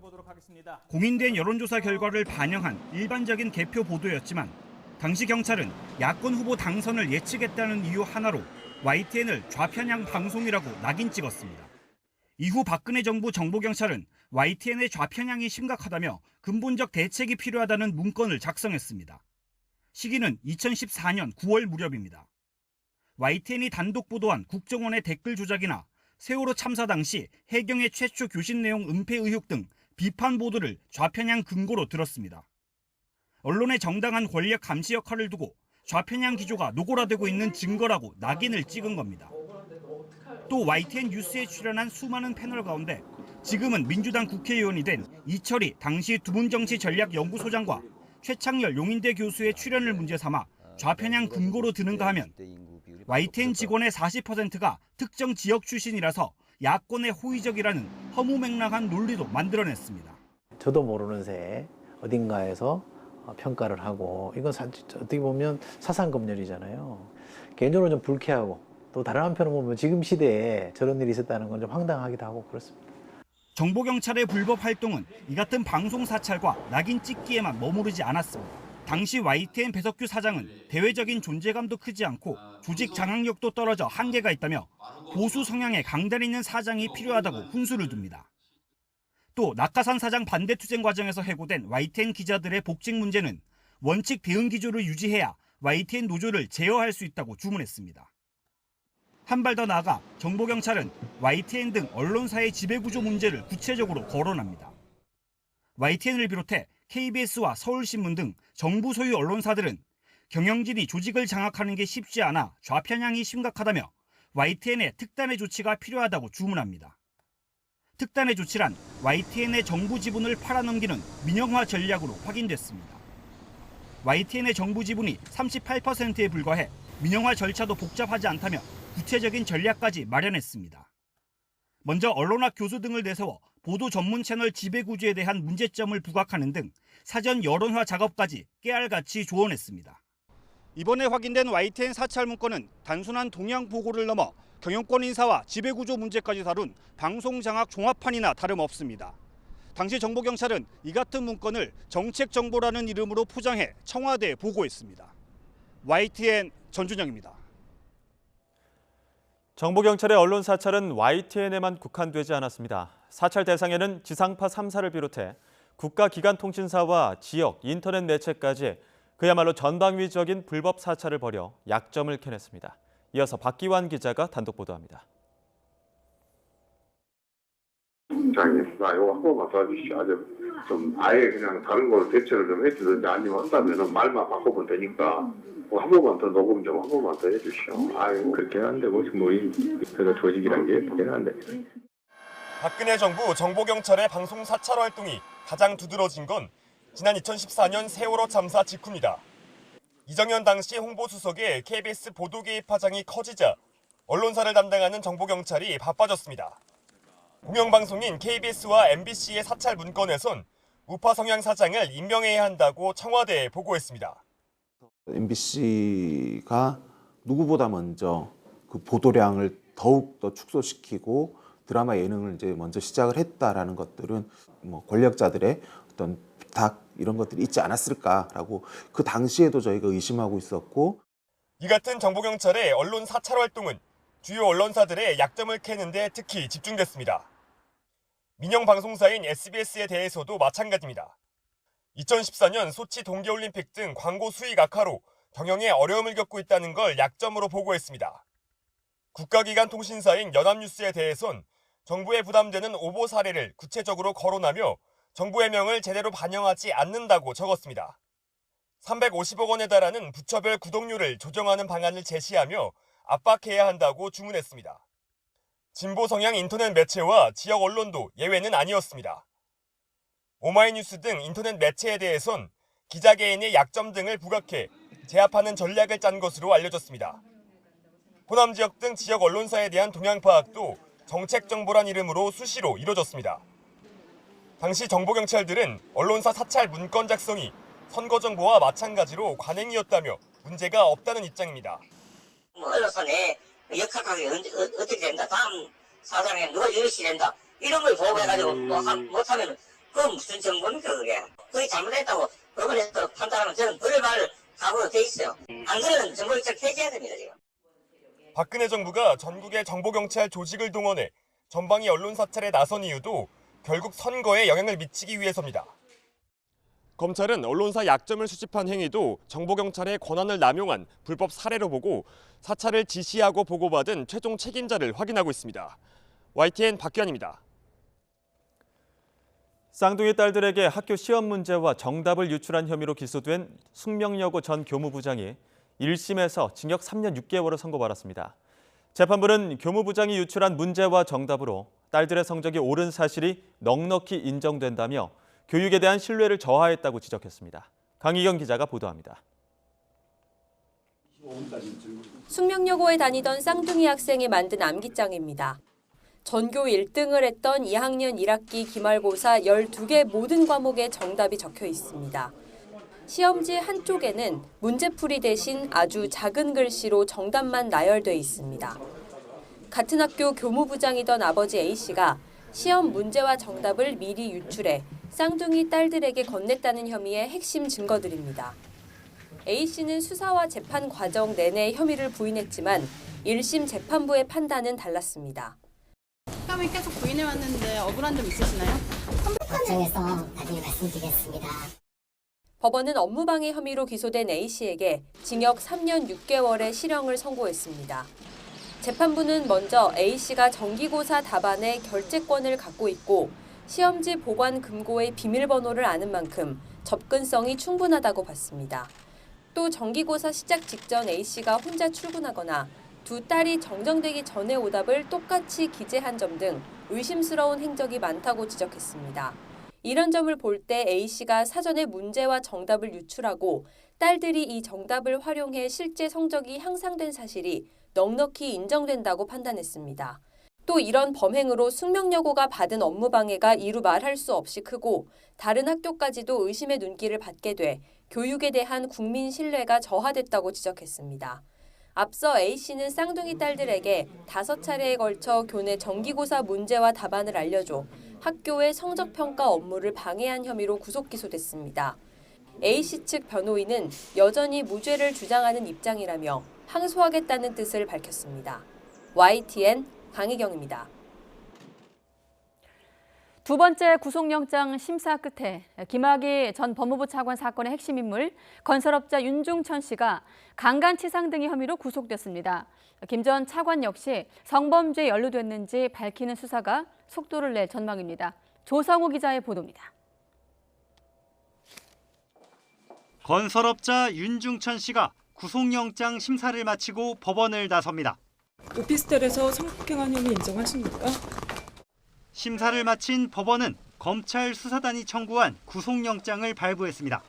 공인된 여론조사 결과를 반영한 일반적인 개표 보도였지만 당시 경찰은 야권 후보 당선을 예측했다는 이유 하나로 YTN을 좌편향 방송이라고 낙인 찍었습니다. 이후 박근혜 정부 정보경찰은 YTN의 좌편향이 심각하다며 근본적 대책이 필요하다는 문건을 작성했습니다. 시기는 2014년 9월 무렵입니다. YTN이 단독 보도한 국정원의 댓글 조작이나 세월호 참사 당시 해경의 최초 교신 내용 은폐 의혹 등 비판 보도를 좌편향 근거로 들었습니다. 언론의 정당한 권력 감시 역할을 두고 좌편향 기조가 노골화되고 있는 증거라고 낙인을 찍은 겁니다. 또 YTN 뉴스에 출연한 수많은 패널 가운데 지금은 민주당 국회의원이 된 이철희 당시 두문정치전략연구소장과 최창렬 용인대 교수의 출연을 문제 삼아 좌편향 근거로 드는가 하면 YTN 직원의 40%가 특정 지역 출신이라서 야권에 호의적이라는 허무맹랑한 논리도 만들어냈습니다. 저도 모르는 새에 어딘가에서 평가를 하고 이건 어떻게 보면 사상검열이잖아요. 개인적으로 좀 불쾌하고 또 다른 한편으로 보면 지금 시대에 저런 일이 있었다는 건 좀 황당하기도 하고 그렇습니다. 정보경찰의 불법 활동은 이 같은 방송 사찰과 낙인 찍기에만 머무르지 않았습니다. 당시 YTN 배석규 사장은 대외적인 존재감도 크지 않고 조직 장악력도 떨어져 한계가 있다며 보수 성향의 강단 있는 사장이 필요하다고 훈수를 둡니다. 또 낙하산 사장 반대 투쟁 과정에서 해고된 YTN 기자들의 복직 문제는 원칙 대응 기조를 유지해야 YTN 노조를 제어할 수 있다고 주문했습니다. 한 발 더 나아가 정보경찰은 YTN 등 언론사의 지배구조 문제를 구체적으로 거론합니다. YTN을 비롯해 KBS와 서울신문 등 정부 소유 언론사들은 경영진이 조직을 장악하는 게 쉽지 않아 좌편향이 심각하다며 YTN의 특단의 조치가 필요하다고 주문합니다. 특단의 조치란 YTN의 정부 지분을 팔아넘기는 민영화 전략으로 확인됐습니다. YTN의 정부 지분이 38%에 불과해 민영화 절차도 복잡하지 않다며 구체적인 전략까지 마련했습니다. 먼저 언론학 교수 등을 내세워 보도 전문 채널 지배구조에 대한 문제점을 부각하는 등 사전 여론화 작업까지 깨알같이 조언했습니다. 이번에 확인된 YTN 사찰 문건은 단순한 동향 보고를 넘어 경영권 인사와 지배구조 문제까지 다룬 방송 장악 종합판이나 다름없습니다. 당시 정보경찰은 이 같은 문건을 정책정보라는 이름으로 포장해 청와대에 보고했습니다. YTN 전준영입니다. 정보경찰의 언론 사찰은 YTN에만 국한되지 않았습니다. 사찰 대상에는 지상파 3사를 비롯해 국가기관통신사와 지역, 인터넷 매체까지 그야말로 전방위적인 불법 사찰을 벌여 약점을 캐냈습니다. 이어서 박기환 기자가 단독 보도합니다. 부장님, 나 이거 한 번만 도와주시죠. 좀 아예 그냥 다른 걸 대체를 좀 해주든지 아니면 한다면 말만 바꿔보면 되니까 한 번만 더 녹음 좀 한 번만 더 해주시오. 아이고 그렇게 안 되고 우리 그래서 조직이란 게 그렇게 안 돼. 박근혜 정부 정보경찰의 방송 사찰 활동이 가장 두드러진 건 지난 2014년 세월호 참사 직후입니다. 이정현 당시 홍보수석의 KBS 보도 개입 파장이 커지자 언론사를 담당하는 정보경찰이 바빠졌습니다. 공영방송인 KBS와 MBC의 사찰 문건에선 우파 성향 사장을 임명해야 한다고 청와대에 보고했습니다. MBC가 누구보다 먼저 그 보도량을 더욱 더 축소시키고 드라마 예능을 이제 먼저 시작을 했다라는 것들은 뭐 권력자들의 어떤 부탁 이런 것들이 있지 않았을까라고 그 당시에도 저희가 의심하고 있었고, 이 같은 정보경찰의 언론 사찰 활동은 주요 언론사들의 약점을 캐는 데 특히 집중됐습니다. 민영 방송사인 SBS에 대해서도 마찬가지입니다. 2014년 소치 동계올림픽 등 광고 수익 악화로 경영에 어려움을 겪고 있다는 걸 약점으로 보고했습니다. 국가기관 통신사인 연합뉴스에 대해선 정부에 부담되는 오보 사례를 구체적으로 거론하며 정부 해명을 제대로 반영하지 않는다고 적었습니다. 350억 원에 달하는 부처별 구독료를 조정하는 방안을 제시하며 압박해야 한다고 주문했습니다. 진보 성향 인터넷 매체와 지역 언론도 예외는 아니었습니다. 오마이뉴스 등 인터넷 매체에 대해선 기자 개인의 약점 등을 부각해 제압하는 전략을 짠 것으로 알려졌습니다. 호남 지역 등 지역 언론사에 대한 동향 파악도 정책 정보란 이름으로 수시로 이뤄졌습니다. 당시 정보경찰들은 언론사 사찰 문건 작성이 선거 정보와 마찬가지로 관행이었다며 문제가 없다는 입장입니다. 언론사 내 역학하게 어떻게 된다. 다음 사장에 누가 유리시 된다. 이런 걸 보고해가지고 못하면 그건 무슨 정보입니까 그게. 그게 잘못했다고 법원에서 판단하면 저는 벌을 받을 각오로 돼 있어요. 안 그러면 정보유착 폐지해야 됩니다 지금. 박근혜 정부가 전국의 정보경찰 조직을 동원해 전방위 언론 사찰에 나선 이유도 결국 선거에 영향을 미치기 위해서입니다. 검찰은 언론사 약점을 수집한 행위도 정보경찰의 권한을 남용한 불법 사례로 보고 사찰을 지시하고 보고받은 최종 책임자를 확인하고 있습니다. YTN 박규환입니다. 쌍둥이 딸들에게 학교 시험 문제와 정답을 유출한 혐의로 기소된 숙명여고 전 교무부장이 1심에서 징역 3년 6개월을 선고받았습니다. 재판부는 교무부장이 유출한 문제와 정답으로 딸들의 성적이 오른 사실이 넉넉히 인정된다며 교육에 대한 신뢰를 저하했다고 지적했습니다. 강희경 기자가 보도합니다. 숙명여고에 다니던 쌍둥이 학생이 만든 암기장입니다. 전교 1등을 했던 2학년 1학기 기말고사 12개 모든 과목의 정답이 적혀 있습니다. 시험지 한쪽에는 문제풀이 대신 아주 작은 글씨로 정답만 나열돼 있습니다. 같은 학교 교무부장이던 아버지 A씨가 시험 문제와 정답을 미리 유출해 쌍둥이 딸들에게 건넸다는 혐의의 핵심 증거들입니다. A씨는 수사와 재판 과정 내내 혐의를 부인했지만 1심 재판부의 판단은 달랐습니다. 혐의 계속 부인해왔는데 억울한 점 있으시나요? 법정에서 나중에 말씀드리겠습니다. 법원은 업무방해 혐의로 기소된 A씨에게 징역 3년 6개월의 실형을 선고했습니다. 재판부는 먼저 A씨가 정기고사 답안에 결재권을 갖고 있고 시험지 보관 금고의 비밀번호를 아는 만큼 접근성이 충분하다고 봤습니다. 또 정기고사 시작 직전 A씨가 혼자 출근하거나 두 딸이 정정되기 전에 오답을 똑같이 기재한 점 등 의심스러운 행적이 많다고 지적했습니다. 이런 점을 볼 때 A씨가 사전에 문제와 정답을 유출하고 딸들이 이 정답을 활용해 실제 성적이 향상된 사실이 넉넉히 인정된다고 판단했습니다. 또 이런 범행으로 숙명여고가 받은 업무방해가 이루 말할 수 없이 크고 다른 학교까지도 의심의 눈길을 받게 돼 교육에 대한 국민 신뢰가 저하됐다고 지적했습니다. 앞서 A씨는 쌍둥이 딸들에게 5차례에 걸쳐 교내 정기고사 문제와 답안을 알려줘 학교의 성적평가 업무를 방해한 혐의로 구속 기소됐습니다. A씨 측 변호인은 여전히 무죄를 주장하는 입장이라며 항소하겠다는 뜻을 밝혔습니다. YTN 강희경입니다. 두 번째 구속영장 심사 끝에 김학의 전 법무부 차관 사건의 핵심 인물 건설업자 윤중천 씨가 강간치상 등의 혐의로 구속됐습니다. 김 전 차관 역시 성범죄에 연루됐는지 밝히는 수사가 속도를 낼 전망입니다. 조성우 기자의 보도입니다. 건설업자 윤중천 씨가 구속영장 심사를 마치고 법원을 나섭니다. 오피스텔에서 성폭행한 혐의 인정하십니까? 심사를 마친 법원은 검찰 수사단이 청구한 구속영장을 발부했습니다.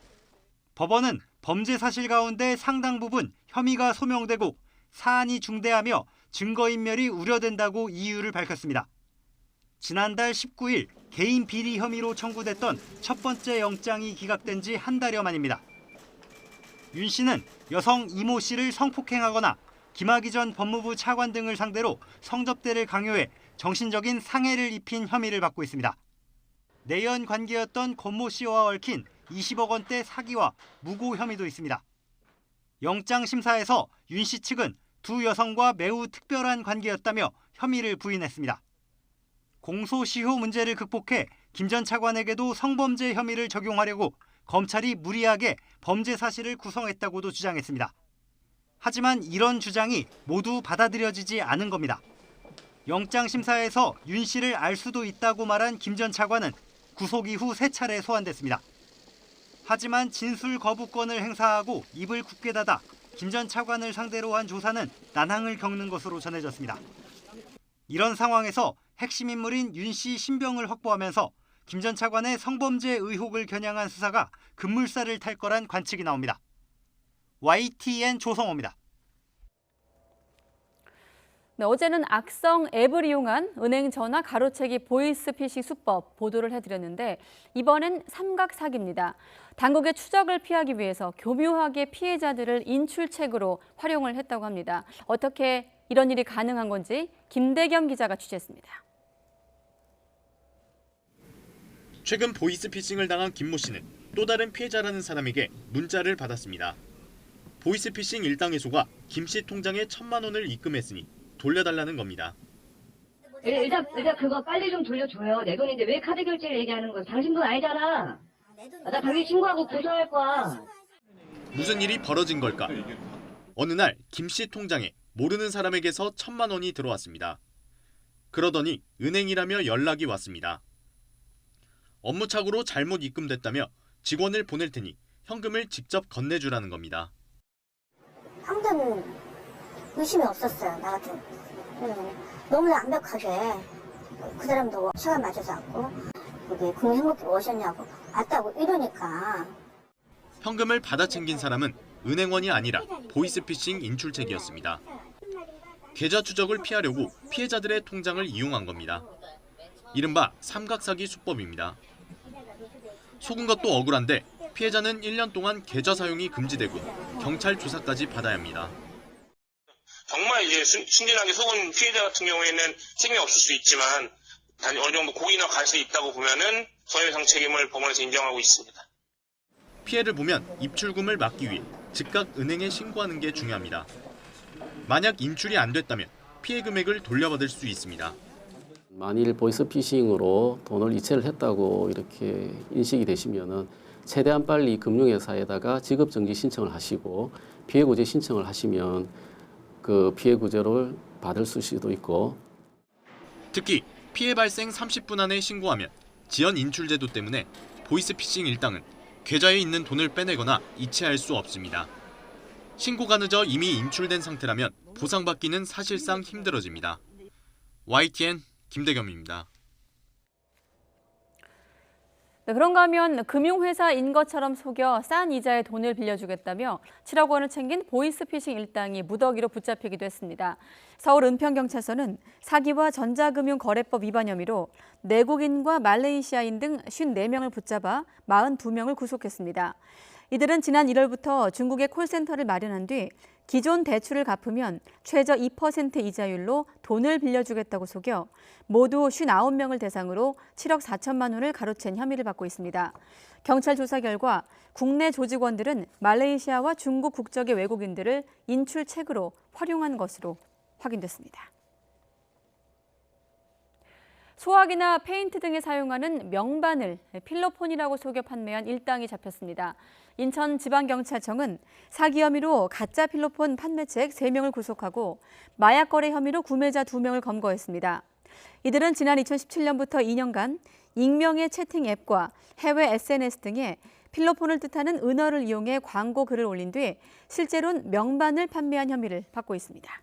법원은 범죄 사실 가운데 상당 부분 혐의가 소명되고 사안이 중대하며 증거인멸이 우려된다고 이유를 밝혔습니다. 지난달 19일 개인 비리 혐의로 청구됐던 첫 번째 영장이 기각된 지 한 달여 만입니다. 윤 씨는 여성 이모 씨를 성폭행하거나 김학의 전 법무부 차관 등을 상대로 성접대를 강요해 정신적인 상해를 입힌 혐의를 받고 있습니다. 내연 관계였던 권모 씨와 얽힌 20억 원대 사기와 무고 혐의도 있습니다. 영장 심사에서 윤 씨 측은 두 여성과 매우 특별한 관계였다며 혐의를 부인했습니다. 공소시효 문제를 극복해 김 전 차관에게도 성범죄 혐의를 적용하려고 검찰이 무리하게 범죄 사실을 구성했다고도 주장했습니다. 하지만 이런 주장이 모두 받아들여지지 않은 겁니다. 영장 심사에서 윤 씨를 알 수도 있다고 말한 김 전 차관은 구속 이후 3차례 소환됐습니다. 하지만 진술 거부권을 행사하고 입을 굳게 닫아 김 전 차관을 상대로 한 조사는 난항을 겪는 것으로 전해졌습니다. 이런 상황에서 핵심 인물인 윤 씨 신병을 확보하면서 김 전 차관의 성범죄 의혹을 겨냥한 수사가 급물살을 탈 거란 관측이 나옵니다. YTN 조성호입니다. 네, 어제는 악성 앱을 이용한 은행 전화 가로채기 보이스피싱 수법 보도를 해드렸는데 이번엔 삼각 사기입니다. 당국의 추적을 피하기 위해서 교묘하게 피해자들을 인출책으로 활용을 했다고 합니다. 어떻게 이런 일이 가능한 건지 김대겸 기자가 취재했습니다. 최근 보이스피싱을 당한 김모 씨는 또 다른 피해자라는 사람에게 문자를 받았습니다. 보이스피싱 일당해소가 김 씨 통장에 1,000만 원을 입금했으니 돌려달라는 겁니다. 일단 그거 빨리 좀 돌려줘요. 내 돈인데 왜 카드 결제를 얘기하는 거야? 당신 돈 아니잖아. 나 당연히 신고하고 고소할 거야. 무슨 일이 벌어진 걸까? 어느 날 김 씨 통장에 모르는 사람에게서 1,000만 원이 들어왔습니다. 그러더니 은행이라며 연락이 왔습니다. 업무착오로 잘못 입금됐다며 직원을 보낼 테니 현금을 직접 건네주라는 겁니다. 아무도 의심이 없었어요. 나 같은. 너무나 완벽하게 그 사람도 시간 맞춰서 왔고 여기 국민행복기 오셨냐고 왔다고 이러니까. 현금을 받아 챙긴 사람은 은행원이 아니라 보이스피싱 인출책이었습니다. 계좌 추적을 피하려고 피해자들의 통장을 이용한 겁니다. 이른바 삼각사기 수법입니다. 속은 것도 억울한데 피해자는 1년 동안 계좌 사용이 금지되고 경찰 조사까지 받아야 합니다. 정말 이제 순진하게 속은 피해자 같은 경우에는 책임이 없을 수 있지만 어느 정도 고의나 가설이 있다고 보면은 손해배상 책임을 법원에서 인정하고 있습니다. 피해를 보면 입출금을 막기 위해 즉각 은행에 신고하는 게 중요합니다. 만약 인출이 안 됐다면 피해 금액을 돌려받을 수 있습니다. 만일 보이스피싱으로 돈을 이체를 했다고 이렇게 인식이 되시면은 최대한 빨리 금융회사에다가 지급정지 신청을 하시고 피해구제 신청을 하시면 그 피해구제를 받을 수도 있고. 특히 피해 발생 30분 안에 신고하면 지연 인출제도 때문에 보이스피싱 일당은 계좌에 있는 돈을 빼내거나 이체할 수 없습니다. 신고가 늦어 이미 인출된 상태라면 보상받기는 사실상 힘들어집니다. YTN 김대겸입니다. 네, 그런가 하면 금융회사인 것처럼 속여 싼 이자에 돈을 빌려주겠다며 7억 원을 챙긴 보이스피싱 일당이 무더기로 붙잡히기도 했습니다. 서울 은평경찰서는 사기와 전자금융거래법 위반 혐의로 내국인과 말레이시아인 등 54명을 붙잡아 42명을 구속했습니다. 이들은 지난 1월부터 중국에 콜센터를 마련한 뒤 기존 대출을 갚으면 최저 2% 이자율로 돈을 빌려주겠다고 속여 모두 59명을 대상으로 7억 4천만 원을 가로챈 혐의를 받고 있습니다. 경찰 조사 결과 국내 조직원들은 말레이시아와 중국 국적의 외국인들을 인출책으로 활용한 것으로 확인됐습니다. 소화기나 페인트 등에 사용하는 명바늘, 필로폰이라고 속여 판매한 일당이 잡혔습니다. 인천지방경찰청은 사기 혐의로 가짜 필로폰 판매책 3명을 구속하고 마약 거래 혐의로 구매자 2명을 검거했습니다. 이들은 지난 2017년부터 2년간 익명의 채팅 앱과 해외 SNS 등에 필로폰을 뜻하는 은어를 이용해 광고 글을 올린 뒤 실제로는 명반을 판매한 혐의를 받고 있습니다.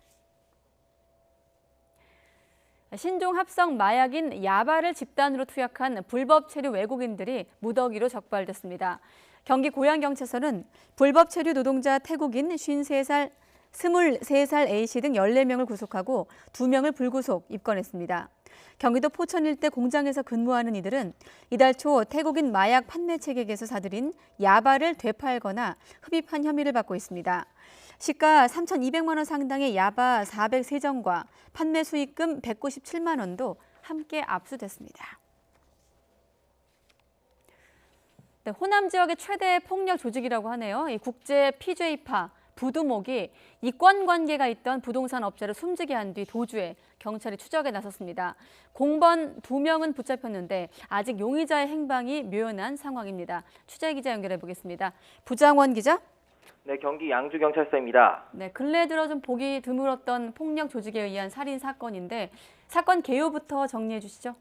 신종 합성 마약인 야바를 집단으로 투약한 불법 체류 외국인들이 무더기로 적발됐습니다. 경기 고양경찰서는 불법 체류 노동자 태국인 53살, 23살 A씨 등 14명을 구속하고 2명을 불구속 입건했습니다. 경기도 포천 일대 공장에서 근무하는 이들은 이달 초 태국인 마약 판매 체객에서 사들인 야바를 되팔거나 흡입한 혐의를 받고 있습니다. 시가 3,200만 원 상당의 야바 403정과 판매 수익금 197만 원도 함께 압수됐습니다. 네, 호남 지역의 최대 폭력 조직이라고 하네요. 이 국제 PJ파 부두목이 이권 관계가 있던 부동산 업자를 숨지게 한 뒤 도주해 경찰이 추적에 나섰습니다. 공범 2명은 붙잡혔는데 아직 용의자의 행방이 묘연한 상황입니다. 취재 기자 연결해 보겠습니다. 부장원 기자. 네, 경기 양주경찰서입니다. 네, 근래 들어 좀 보기 드물었던 폭력 조직에 의한 살인 사건인데 사건 개요부터 정리해 주시죠.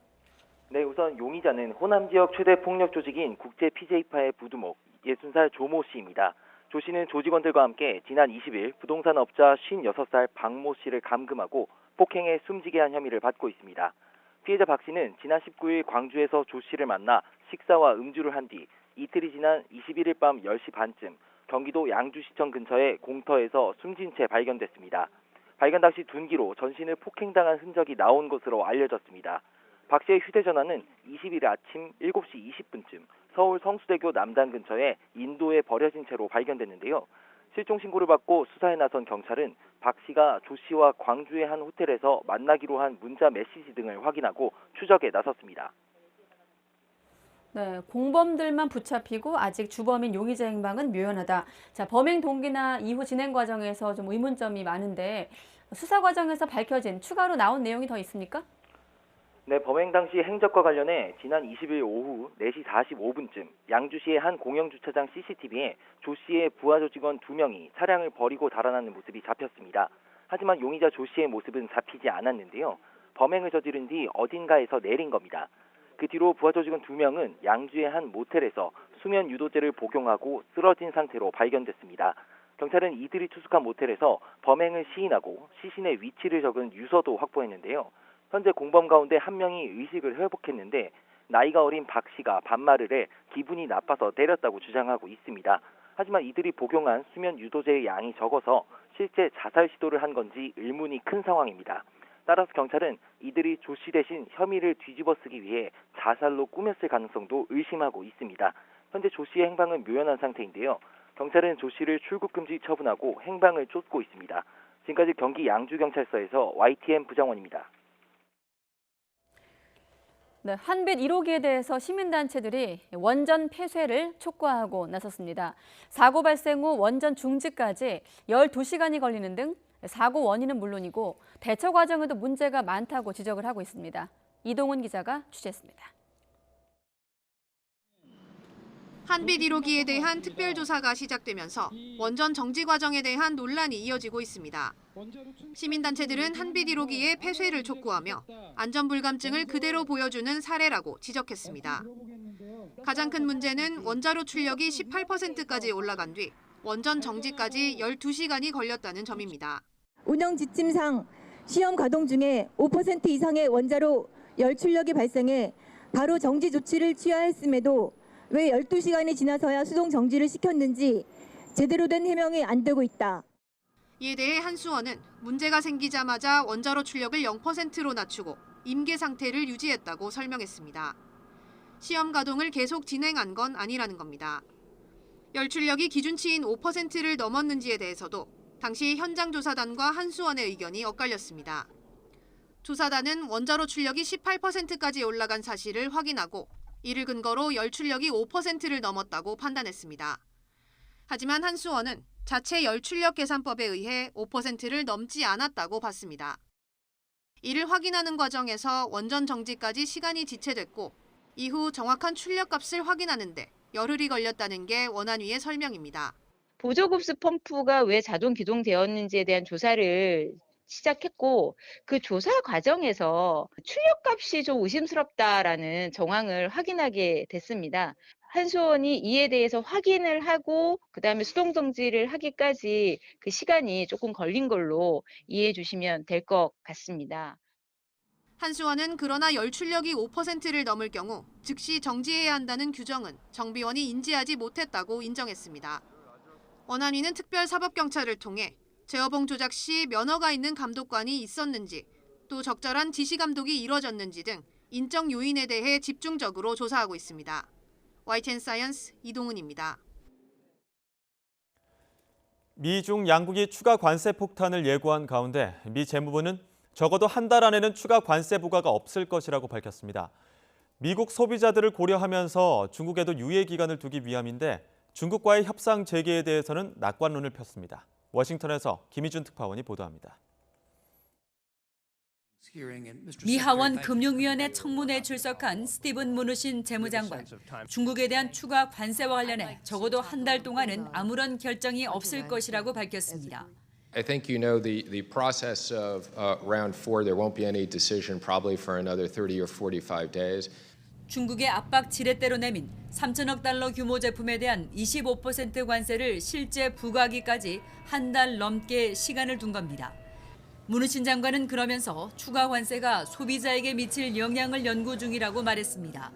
네, 우선 용의자는 호남 지역 최대 폭력 조직인 국제 PJ파의 부두목 60살 조모 씨입니다. 조 씨는 조직원들과 함께 지난 20일 부동산 업자 56살 박모 씨를 감금하고 폭행해 숨지게 한 혐의를 받고 있습니다. 피해자 박 씨는 지난 19일 광주에서 조 씨를 만나 식사와 음주를 한 뒤 이틀이 지난 21일 밤 10시 반쯤 경기도 양주시청 근처의 공터에서 숨진 채 발견됐습니다. 발견 당시 둔기로 전신을 폭행당한 흔적이 나온 것으로 알려졌습니다. 박 씨의 휴대전화는 20일 아침 7시 20분쯤 서울 성수대교 남단 근처에 인도에 버려진 채로 발견됐는데요. 실종 신고를 받고 수사에 나선 경찰은 박 씨가 조 씨와 광주의 한 호텔에서 만나기로 한 문자 메시지 등을 확인하고 추적에 나섰습니다. 네, 공범들만 붙잡히고 아직 주범인 용의자 행방은 묘연하다. 자, 범행 동기나 이후 진행 과정에서 좀 의문점이 많은데 수사 과정에서 밝혀진 추가로 나온 내용이 더 있습니까? 네, 범행 당시 행적과 관련해 지난 20일 오후 4시 45분쯤 양주시의 한 공영주차장 CCTV에 조 씨의 부하 조직원 2명이 차량을 버리고 달아나는 모습이 잡혔습니다. 하지만 용의자 조 씨의 모습은 잡히지 않았는데요. 범행을 저지른 뒤 어딘가에서 내린 겁니다. 그 뒤로 부하 조직원 2명은 양주의 한 모텔에서 수면 유도제를 복용하고 쓰러진 상태로 발견됐습니다. 경찰은 이들이 투숙한 모텔에서 범행을 시인하고 시신의 위치를 적은 유서도 확보했는데요. 현재 공범 가운데 한 명이 의식을 회복했는데 나이가 어린 박 씨가 반말을 해 기분이 나빠서 때렸다고 주장하고 있습니다. 하지만 이들이 복용한 수면 유도제의 양이 적어서 실제 자살 시도를 한 건지 의문이 큰 상황입니다. 따라서 경찰은 이들이 조 씨 대신 혐의를 뒤집어쓰기 위해 자살로 꾸몄을 가능성도 의심하고 있습니다. 현재 조 씨의 행방은 묘연한 상태인데요. 경찰은 조 씨를 출국금지 처분하고 행방을 쫓고 있습니다. 지금까지 경기 양주경찰서에서 YTN 부장원입니다. 네, 한빛 1호기에 대해서 시민단체들이 원전 폐쇄를 촉구하고 나섰습니다. 사고 발생 후 원전 중지까지 12시간이 걸리는 등 사고 원인은 물론이고 대처 과정에도 문제가 많다고 지적을 하고 있습니다. 이동훈 기자가 취재했습니다. 한빛 1호기에 대한 특별조사가 시작되면서 원전 정지 과정에 대한 논란이 이어지고 있습니다. 시민단체들은 한빛 1호기의 폐쇄를 촉구하며 안전불감증을 그대로 보여주는 사례라고 지적했습니다. 가장 큰 문제는 원자로 출력이 18%까지 올라간 뒤 원전 정지까지 12시간이 걸렸다는 점입니다. 운영 지침상 시험 가동 중에 5% 이상의 원자로 열 출력이 발생해 바로 정지 조치를 취하했음에도 왜 12시간이 지나서야 수동 정지를 시켰는지 제대로 된 해명이 안 되고 있다. 이에 대해 한수원은 문제가 생기자마자 원자로 출력을 0%로 낮추고 임계 상태를 유지했다고 설명했습니다. 시험 가동을 계속 진행한 건 아니라는 겁니다. 열 출력이 기준치인 5%를 넘었는지에 대해서도 당시 현장 조사단과 한수원의 의견이 엇갈렸습니다. 조사단은 원자로 출력이 18%까지 올라간 사실을 확인하고 이를 근거로 열 출력이 5%를 넘었다고 판단했습니다. 하지만 한수원은 자체 열 출력 계산법에 의해 5%를 넘지 않았다고 봤습니다. 이를 확인하는 과정에서 원전 정지까지 시간이 지체됐고 이후 정확한 출력값을 확인하는데 열흘이 걸렸다는 게 원안위의 설명입니다. 보조급수 펌프가 왜 자동 기동되었는지에 대한 조사를 시작했고 그 조사 과정에서 출력값이 좀 의심스럽다라는 정황을 확인하게 됐습니다. 한수원이 이에 대해서 확인을 하고 그다음에 수동 정지를 하기까지 그 시간이 조금 걸린 걸로 이해해 주시면 될 것 같습니다. 한수원은 그러나 열 출력이 5%를 넘을 경우 즉시 정지해야 한다는 규정은 정비원이 인지하지 못했다고 인정했습니다. 원안위는 특별사법경찰을 통해 제어봉 조작 시 면허가 있는 감독관이 있었는지 또 적절한 지시 감독이 이뤄졌는지 등 인적 요인에 대해 집중적으로 조사하고 있습니다. YTN 사이언스 이동훈입니다. 미중 양국이 추가 관세 폭탄을 예고한 가운데 미 재무부는 적어도 한 달 안에는 추가 관세 부과가 없을 것이라고 밝혔습니다. 미국 소비자들을 고려하면서 중국에도 유예 기간을 두기 위함인데 중국과의 협상 재개에 대해서는 낙관론을 폈습니다. 워싱턴에서 김희준 특파원이 보도합니다. 미 하원 금융위원회 청문회에 출석한 스티븐 무누신 재무장관. 중국에 대한 추가 관세와 관련해 적어도 한 달 동안은 아무런 결정이 없을 것이라고 밝혔습니다. I think you know the process of round 4. There won't be any decision probably for another 30 or 45 days. 중국의 압박 지렛대로 내민 3천억 달러 규모 제품에 대한 25% 관세를 실제 부과하기까지 한 달 넘게 시간을 둔 겁니다. 무누신 장관은 그러면서 추가 관세가 소비자에게 미칠 영향을 연구 중이라고 말했습니다.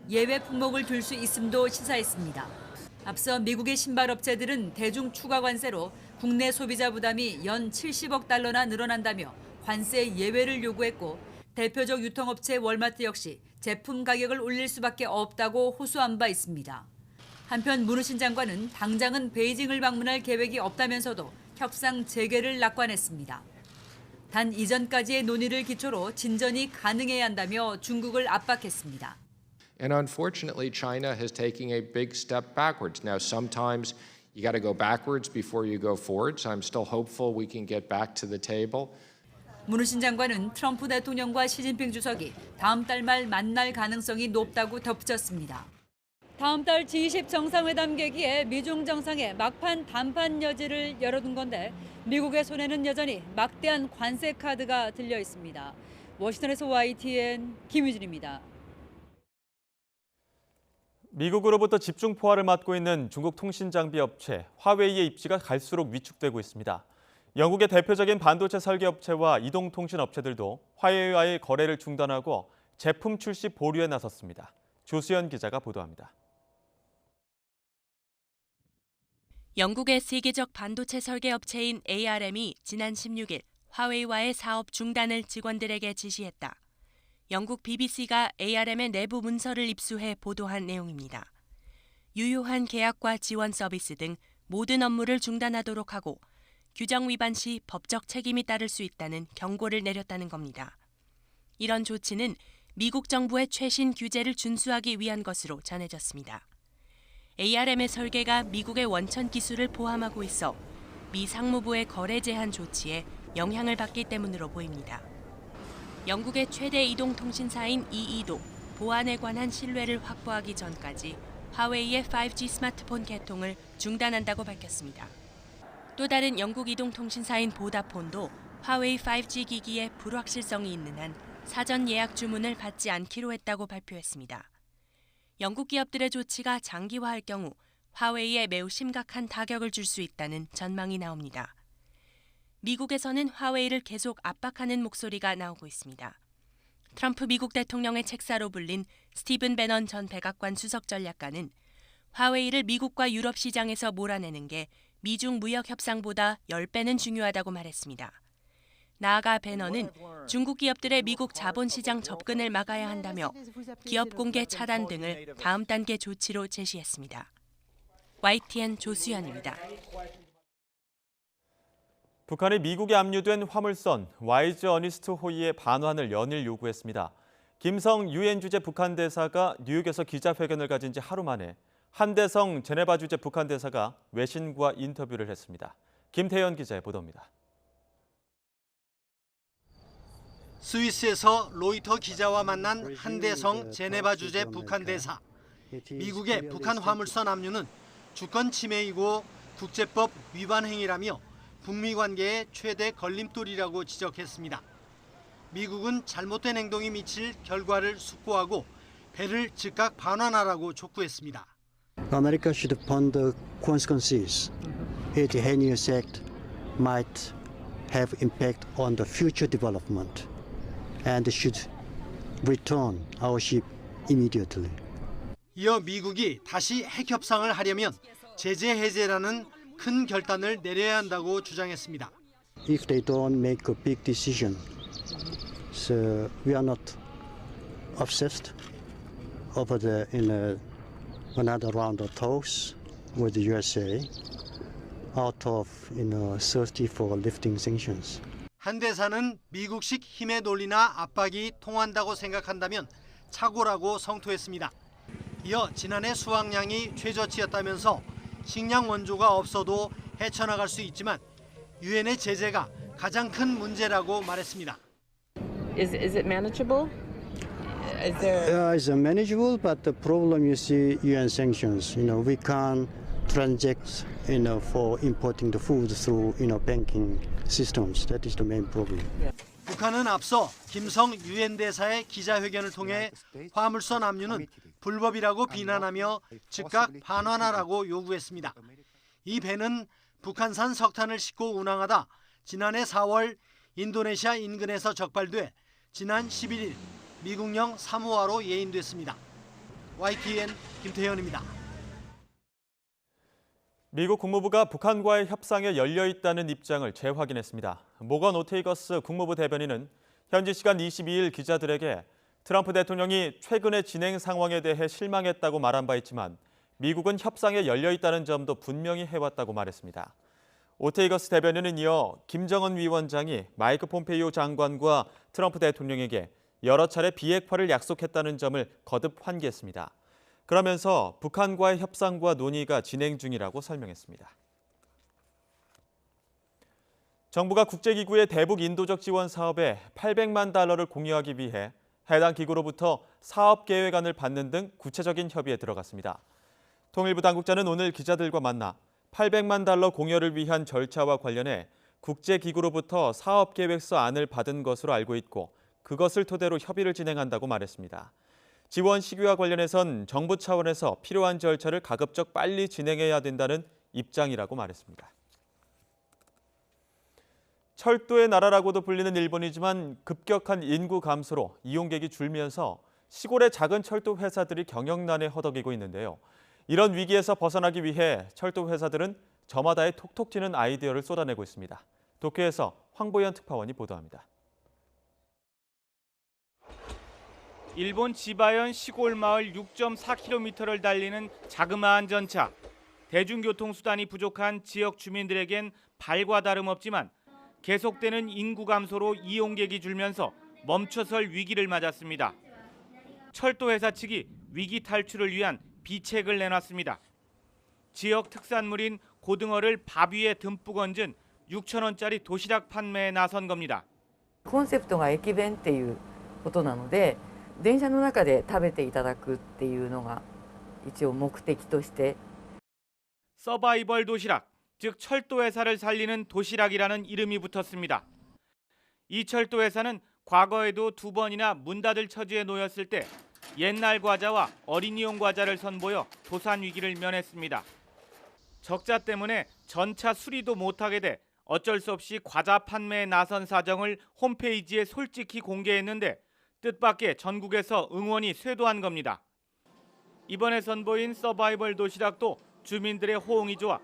예외 품목을 둘 수 있음도 시사했습니다. 앞서 미국의 신발 업체들은 대중 추가 관세로 국내 소비자 부담이 연 70억 달러나 늘어난다며 관세 예외를 요구했고 대표적 유통업체 월마트 역시 제품 가격을 올릴 수밖에 없다고 호소한 바 있습니다. 한편 문우신 장관은 당장은 베이징을 방문할 계획이 없다면서도 협상 재개를 낙관했습니다. 단 이전까지의 논의를 기초로 진전이 가능해야 한다며 중국을 압박했습니다. And unfortunately, China has taken a big step backwards. Now, sometimes you got to go backwards before you go forwards. I'm still hopeful we can get back to the table. 문우신 장관은 트럼프 대통령과 시진핑 주석이 다음 달 말 만날 가능성이 높다고 덧붙였습니다. 다음 달 G20 정상회담 계기에 미중 정상의 막판談判 여지를 열어둔 건데 미국의 손에는 여전히 막대한 관세 카드가 들려 있습니다. 워싱턴에서 YTN 김유진입니다. 미국으로부터 집중 포화를 맞고 있는 중국 통신 장비 업체 화웨이의 입지가 갈수록 위축되고 있습니다. 영국의 대표적인 반도체 설계 업체와 이동통신 업체들도 화웨이와의 거래를 중단하고 제품 출시 보류에 나섰습니다. 조수연 기자가 보도합니다. 영국의 세계적 반도체 설계 업체인 ARM이 지난 16일 화웨이와의 사업 중단을 직원들에게 지시했다. 영국 BBC가 ARM의 내부 문서를 입수해 보도한 내용입니다. 유효한 계약과 지원 서비스 등 모든 업무를 중단하도록 하고 규정 위반 시 법적 책임이 따를 수 있다는 경고를 내렸다는 겁니다. 이런 조치는 미국 정부의 최신 규제를 준수하기 위한 것으로 전해졌습니다. ARM의 설계가 미국의 원천 기술을 포함하고 있어 미 상무부의 거래 제한 조치에 영향을 받기 때문으로 보입니다. 영국의 최대 이동통신사인 EE도 보안에 관한 신뢰를 확보하기 전까지 화웨이의 5G 스마트폰 개통을 중단한다고 밝혔습니다. 또 다른 영국 이동통신사인 보다폰도 화웨이 5G 기기에 불확실성이 있는 한 사전 예약 주문을 받지 않기로 했다고 발표했습니다. 영국 기업들의 조치가 장기화할 경우 화웨이에 매우 심각한 타격을 줄 수 있다는 전망이 나옵니다. 미국에서는 화웨이를 계속 압박하는 목소리가 나오고 있습니다. 트럼프 미국 대통령의 책사로 불린 스티븐 배넌 전 백악관 수석 전략가는 화웨이를 미국과 유럽 시장에서 몰아내는 게 미중 무역 협상보다 10배는 중요하다고 말했습니다. 나아가 배넌은 중국 기업들의 미국 자본시장 접근을 막아야 한다며 기업 공개 차단 등을 다음 단계 조치로 제시했습니다. YTN 조수연입니다. 북한이 미국에 압류된 화물선 와이즈 어니스트 호이의 반환을 연일 요구했습니다. 김성 유엔 주재 북한 대사가 뉴욕에서 기자회견을 가진 지 하루 만에 한대성 제네바 주재 북한 대사가 외신과 인터뷰를 했습니다. 김태현 기자의 보도입니다. 스위스에서 로이터 기자와 만난 한대성 제네바 주재 북한 대사. 미국의 북한 화물선 압류는 주권 침해이고 국제법 위반 행위라며 북미 관계의 최대 걸림돌이라고 지적했습니다. 미국은 잘못된 행동이 미칠 결과를 숙고하고 배를 즉각 반환하라고 촉구했습니다. America should ponder consequences. Its heinous act might have impact on the future development and should return our ship immediately. 이어 미국이 다시 핵 협상을 하려면 제재 해제라는 큰 결단을 내려야 한다고 주장했습니다. If they don't make a big decision, so we are not obsessed over another round of talks with the USA out of thirsty for lifting sanctions. 한 대사는 미국식 힘의 논리나 압박이 통한다고 생각한다면 착오라고 성토했습니다. 이어 지난해 수확량이 최저치였다면서 식량 원조가 없어도 헤쳐나갈 수 있지만 유엔의 제재가 가장 큰 문제라고 말했습니다. Is it manageable? Is there... It's manageable, but the problem is the UN sanctions. We can't transact, for importing the food through, banking systems. That is the main problem. 북한은 앞서 김성 유엔 대사의 기자회견을 통해 화물선 압류는 불법이라고 비난하며 즉각 반환하라고 요구했습니다. 이 배는 북한산 석탄을 싣고 운항하다 지난해 4월 인도네시아 인근에서 적발돼 지난 11일 미국령 사모아로 예인됐습니다. YTN 김태현입니다. 미국 국무부가 북한과의 협상에 열려 있다는 입장을 재확인했습니다. 모건 오테이거스 국무부 대변인은 현지 시간 22일 기자들에게 트럼프 대통령이 최근의 진행 상황에 대해 실망했다고 말한 바 있지만 미국은 협상에 열려 있다는 점도 분명히 해왔다고 말했습니다. 오테이거스 대변인은 이어 김정은 위원장이 마이크 폼페이오 장관과 트럼프 대통령에게 여러 차례 비핵화를 약속했다는 점을 거듭 환기했습니다. 그러면서 북한과의 협상과 논의가 진행 중이라고 설명했습니다. 정부가 국제기구의 대북 인도적 지원 사업에 $800만 달러를 공유하기 위해 해당 기구로부터 사업 계획안을 받는 등 구체적인 협의에 들어갔습니다. 통일부 당국자는 오늘 기자들과 만나 $800만 달러 공여를 위한 절차와 관련해 국제기구로부터 사업 계획서 안을 받은 것으로 알고 있고 그것을 토대로 협의를 진행한다고 말했습니다. 지원 시기와 관련해선 정부 차원에서 필요한 절차를 가급적 빨리 진행해야 된다는 입장이라고 말했습니다. 철도의 나라라고도 불리는 일본이지만 급격한 인구 감소로 이용객이 줄면서 시골의 작은 철도 회사들이 경영난에 허덕이고 있는데요. 이런 위기에서 벗어나기 위해 철도 회사들은 저마다의 톡톡 튀는 아이디어를 쏟아내고 있습니다. 도쿄에서 황보연 특파원이 보도합니다. 일본 지바현 시골 마을 6.4km를 달리는 자그마한 전차. 대중교통수단이 부족한 지역 주민들에겐 발과 다름없지만 계속되는 인구 감소로 이용객이 줄면서 멈춰설 위기를 맞았습니다. 철도회사 측이 위기 탈출을 위한 비책을 내놨습니다. 지역 특산물인 고등어를 밥 위에 듬뿍 얹은 6,000원짜리 도시락 판매에 나선 겁니다. コンセプトが駅弁っていうことなので電車の中で食べていただくっていうのが一応目的として 서바이벌 도시락, 즉 철도회사를 살리는 도시락이라는 이름이 붙었습니다. 이 철도회사는 과거에도 2번이나 문 닫을 처지에 놓였을 때 옛날 과자와 어린이용 과자를 선보여 도산 위기를 면했습니다. 적자 때문에 전차 수리도 못하게 돼 어쩔 수 없이 과자 판매에 나선 사정을 홈페이지에 솔직히 공개했는데 뜻밖의 전국에서 응원이 쇄도한 겁니다. 이번에 선보인 서바이벌 도시락도 주민들의 호응이 좋아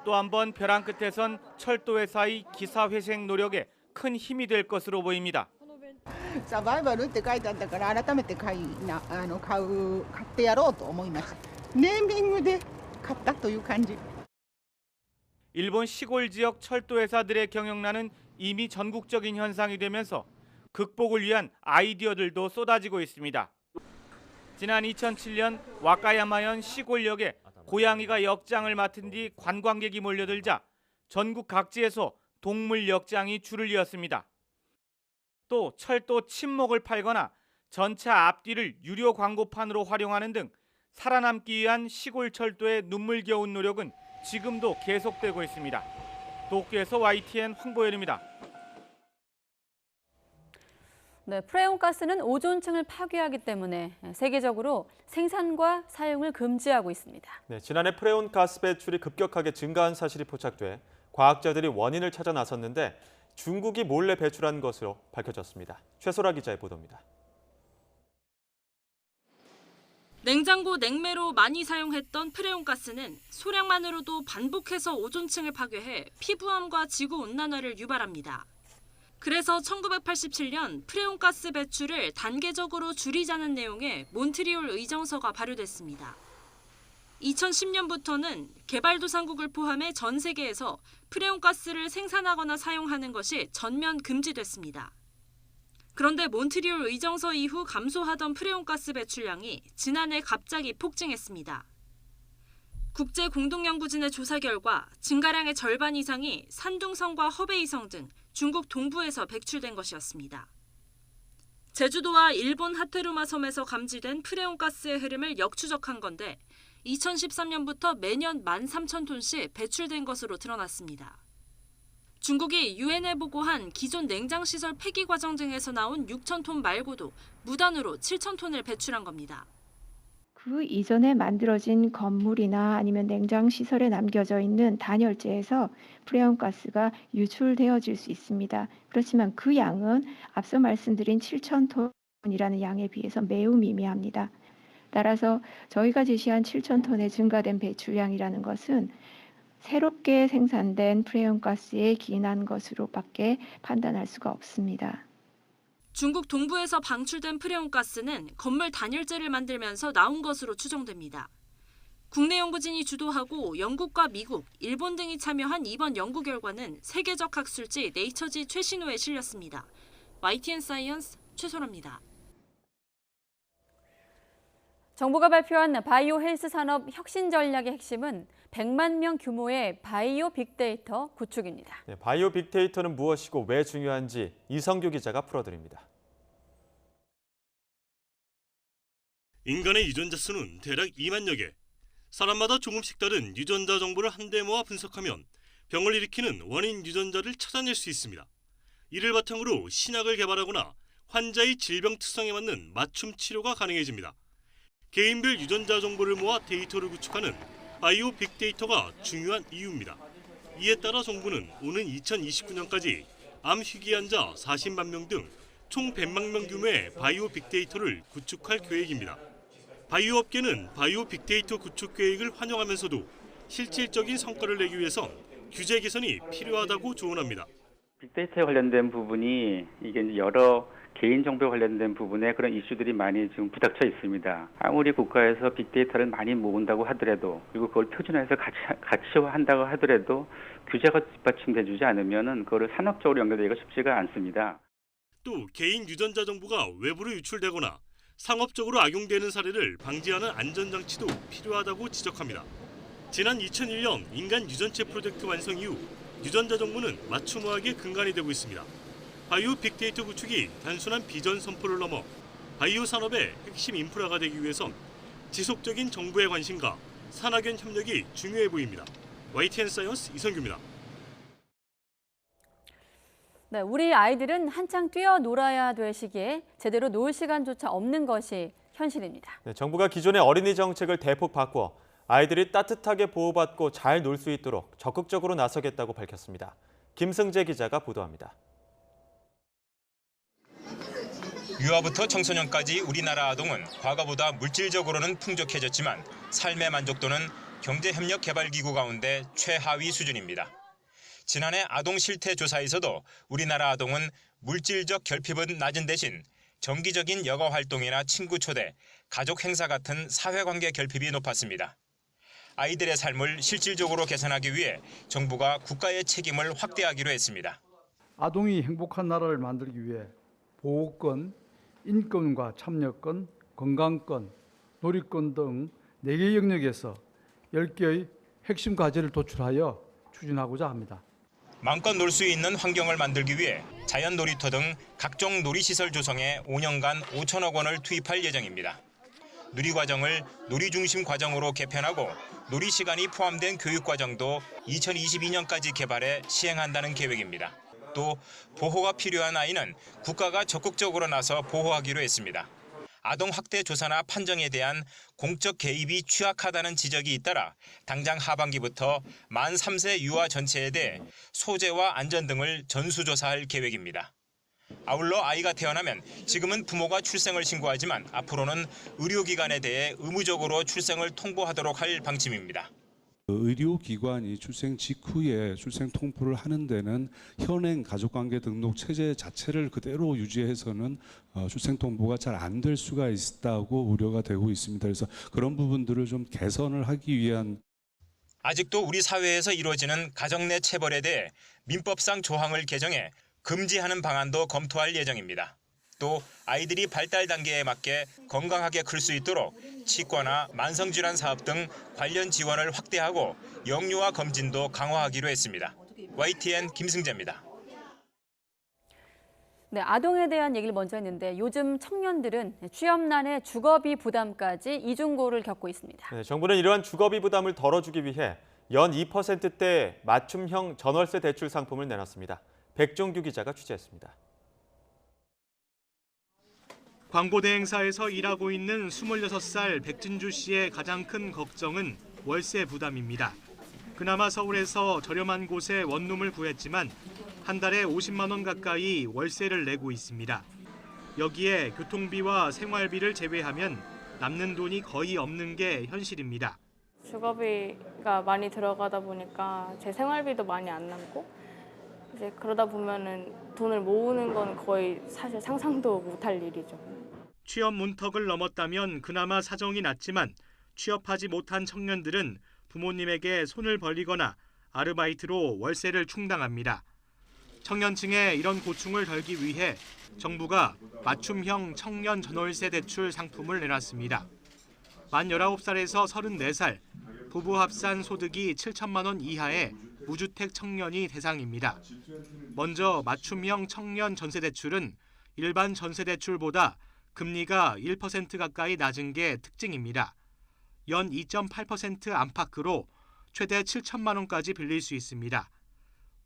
또 한 번 벼랑 끝에선 철도회사의 기사회생 노력에 큰 힘이 될 것으로 보입니다. サバイバルって書いてあったから改めて買ってやろうと思いました。ネーミングで買ったという感じ。 일본 시골 지역 철도회사들의 경영난은 이미 전국적인 현상이 되면서 극복을 위한 아이디어들도 쏟아지고 있습니다. 지난 2007년 와카야마현 시골역에 고양이가 역장을 맡은 뒤 관광객이 몰려들자 전국 각지에서 동물 역장이 줄을 이었습니다. 또 철도 침목을 팔거나 전차 앞뒤를 유료 광고판으로 활용하는 등 살아남기 위한 시골 철도의 눈물겨운 노력은 지금도 계속되고 있습니다. 도쿄에서 YTN 황보현입니다. 네, 프레온 가스는 오존층을 파괴하기 때문에 세계적으로 생산과 사용을 금지하고 있습니다. 네, 지난해 프레온 가스 배출이 급격하게 증가한 사실이 포착돼 과학자들이 원인을 찾아 나섰는데 중국이 몰래 배출한 것으로 밝혀졌습니다. 최소라 기자의 보도입니다. 냉장고 냉매로 많이 사용했던 프레온 가스는 소량만으로도 반복해서 오존층을 파괴해 피부암과 지구온난화를 유발합니다. 그래서 1987년 프레온 가스 배출을 단계적으로 줄이자는 내용의 몬트리올 의정서가 발효됐습니다. 2010년부터는 개발도상국을 포함해 전 세계에서 프레온 가스를 생산하거나 사용하는 것이 전면 금지됐습니다. 그런데 몬트리올 의정서 이후 감소하던 프레온 가스 배출량이 지난해 갑자기 폭증했습니다. 국제공동연구진의 조사 결과 증가량의 절반 이상이 산둥성과 허베이성 등 중국 동부에서 배출된 것이었습니다. 제주도와 일본 하테루마 섬에서 감지된 프레온 가스의 흐름을 역추적한 건데 2013년부터 매년 13,000톤씩 배출된 것으로 드러났습니다. 중국이 유엔에 보고한 기존 냉장시설 폐기 과정 등에서 나온 6,000톤 말고도 무단으로 7,000톤을 배출한 겁니다. 그 이전에 만들어진 건물이나 아니면 냉장 시설에 남겨져 있는 단열재에서 프레온 가스가 유출되어질 수 있습니다. 그렇지만 그 양은 앞서 말씀드린 7,000톤이라는 양에 비해서 매우 미미합니다. 따라서 저희가 제시한 7,000톤의 증가된 배출량이라는 것은 새롭게 생산된 프레온가스에 기인한 것으로밖에 판단할 수가 없습니다. 중국 동부에서 방출된 프레온가스는 건물 단열재를 만들면서 나온 것으로 추정됩니다. 국내 연구진이 주도하고 영국과 미국, 일본 등이 참여한 이번 연구 결과는 세계적 학술지 네이처지 최신호에 실렸습니다. YTN 사이언스 최소라입니다. 정부가 발표한 바이오 헬스 산업 혁신 전략의 핵심은 100만 명 규모의 바이오 빅데이터 구축입니다. 네, 바이오 빅데이터는 무엇이고 왜 중요한지 이성규 기자가 풀어드립니다. 인간의 유전자 수는 대략 2만여 개. 사람마다 조금씩 다른 유전자 정보를 한데 모아 분석하면 병을 일으키는 원인 유전자를 찾아낼 수 있습니다. 이를 바탕으로 신약을 개발하거나 환자의 질병 특성에 맞는 맞춤 치료가 가능해집니다. 개인별 유전자 정보를 모아 데이터를 구축하는 바이오 빅데이터가 중요한 이유입니다. 이에 따라 정부는 오는 2029년까지 암 희귀 환자 40만 명 등 총 100만 명 규모의 바이오 빅데이터를 구축할 계획입니다. 바이오 업계는 바이오 빅데이터 구축 계획을 환영하면서도 실질적인 성과를 내기 위해선 규제 개선이 필요하다고 조언합니다. 빅데이터에 관련된 부분이 이게 이제 여러 개인정보에 관련된 부분에 그런 이슈들이 많이 지금 부닥쳐 있습니다. 아무리 국가에서 빅데이터를 많이 모은다고 하더라도 그리고 그걸 표준화해서 가치화한다고 하더라도 규제가 뒷받침되지 않으면은 그거를 산업적으로 연결되기가 쉽지가 않습니다. 또 개인 유전자 정보가 외부로 유출되거나 상업적으로 악용되는 사례를 방지하는 안전장치도 필요하다고 지적합니다. 지난 2001년 인간 유전체 프로젝트 완성 이후 유전자 정보는 맞춤화하게 근간이 되고 있습니다. 바이오 빅데이터 구축이 단순한 비전 선포를 넘어 바이오 산업의 핵심 인프라가 되기 위해선 지속적인 정부의 관심과 산학연 협력이 중요해 보입니다. YTN 사이언스 이성규입니다. 네, 우리 아이들은 한창 뛰어놀아야 될 시기에 제대로 놀 시간조차 없는 것이 현실입니다. 네, 정부가 기존의 어린이 정책을 대폭 바꿔 아이들이 따뜻하게 보호받고 잘 놀 수 있도록 적극적으로 나서겠다고 밝혔습니다. 김승재 기자가 보도합니다. 유아부터 청소년까지 우리나라 아동은 과거보다 물질적으로는 풍족해졌지만 삶의 만족도는 경제협력개발기구 가운데 최하위 수준입니다. 지난해 아동 실태 조사에서도 우리나라 아동은 물질적 결핍은 낮은 대신 정기적인 여가 활동이나 친구 초대, 가족 행사 같은 사회관계 결핍이 높았습니다. 아이들의 삶을 실질적으로 개선하기 위해 정부가 국가의 책임을 확대하기로 했습니다. 아동이 행복한 나라를 만들기 위해 보호권, 인권과 참여권, 건강권, 놀이권 등 4개 영역에서 10개의 핵심 과제를 도출하여 추진하고자 합니다. 마음껏 놀 수 있는 환경을 만들기 위해 자연 놀이터 등 각종 놀이시설 조성에 5년간 5천억 원을 투입할 예정입니다. 누리과정을 놀이중심 과정으로 개편하고 놀이시간이 포함된 교육과정도 2022년까지 개발해 시행한다는 계획입니다. 또 보호가 필요한 아이는 국가가 적극적으로 나서 보호하기로 했습니다. 아동학대 조사나 판정에 대한 공적 개입이 취약하다는 지적이 잇따라 당장 하반기부터 만 3세 유아 전체에 대해 소재와 안전 등을 전수조사할 계획입니다. 아울러 아이가 태어나면 지금은 부모가 출생을 신고하지만 앞으로는 의료기관에 대해 의무적으로 출생을 통보하도록 할 방침입니다. 의료기관이 출생 직후에 출생 통보를 하는 데는 현행 가족관계 등록 체제 자체를 그대로 유지해서는 출생 통보가 잘 안 될 수가 있다고 우려가 되고 있습니다. 그래서 그런 부분들을 좀 개선을 하기 위한 아직도 우리 사회에서 이루어지는 가정 내 체벌에 대해 민법상 조항을 개정해 금지하는 방안도 검토할 예정입니다. 또 아이들이 발달 단계에 맞게 건강하게 클 수 있도록 치과나 만성질환 사업 등 관련 지원을 확대하고 영유아 검진도 강화하기로 했습니다. YTN 김승재입니다. 네, 아동에 대한 얘기를 먼저 했는데 요즘 청년들은 취업난에 주거비 부담까지 이중고를 겪고 있습니다. 네, 정부는 이러한 주거비 부담을 덜어주기 위해 연 2%대 맞춤형 전월세 대출 상품을 내놨습니다. 백종규 기자가 취재했습니다. 광고대행사에서 일하고 있는 26살 백진주 씨의 가장 큰 걱정은 월세 부담입니다. 그나마 서울에서 저렴한 곳에 원룸을 구했지만 한 달에 50만 원 가까이 월세를 내고 있습니다. 여기에 교통비와 생활비를 제외하면 남는 돈이 거의 없는 게 현실입니다. 주거비가 많이 들어가다 보니까 제 생활비도 많이 안 남고 이제 그러다 보면은 돈을 모으는 건 거의 사실 상상도 못할 일이죠. 취업 문턱을 넘었다면 그나마 사정이 낫지만 취업하지 못한 청년들은 부모님에게 손을 벌리거나 아르바이트로 월세를 충당합니다. 청년층의 이런 고충을 덜기 위해 정부가 맞춤형 청년 전월세 대출 상품을 내놨습니다. 만 19살에서 34살, 부부 합산 소득이 7천만 원 이하의 무주택 청년이 대상입니다. 먼저 맞춤형 청년 전세대출은 일반 전세대출보다 금리가 1% 가까이 낮은 게 특징입니다. 연 2.8% 안팎으로 최대 7천만 원까지 빌릴 수 있습니다.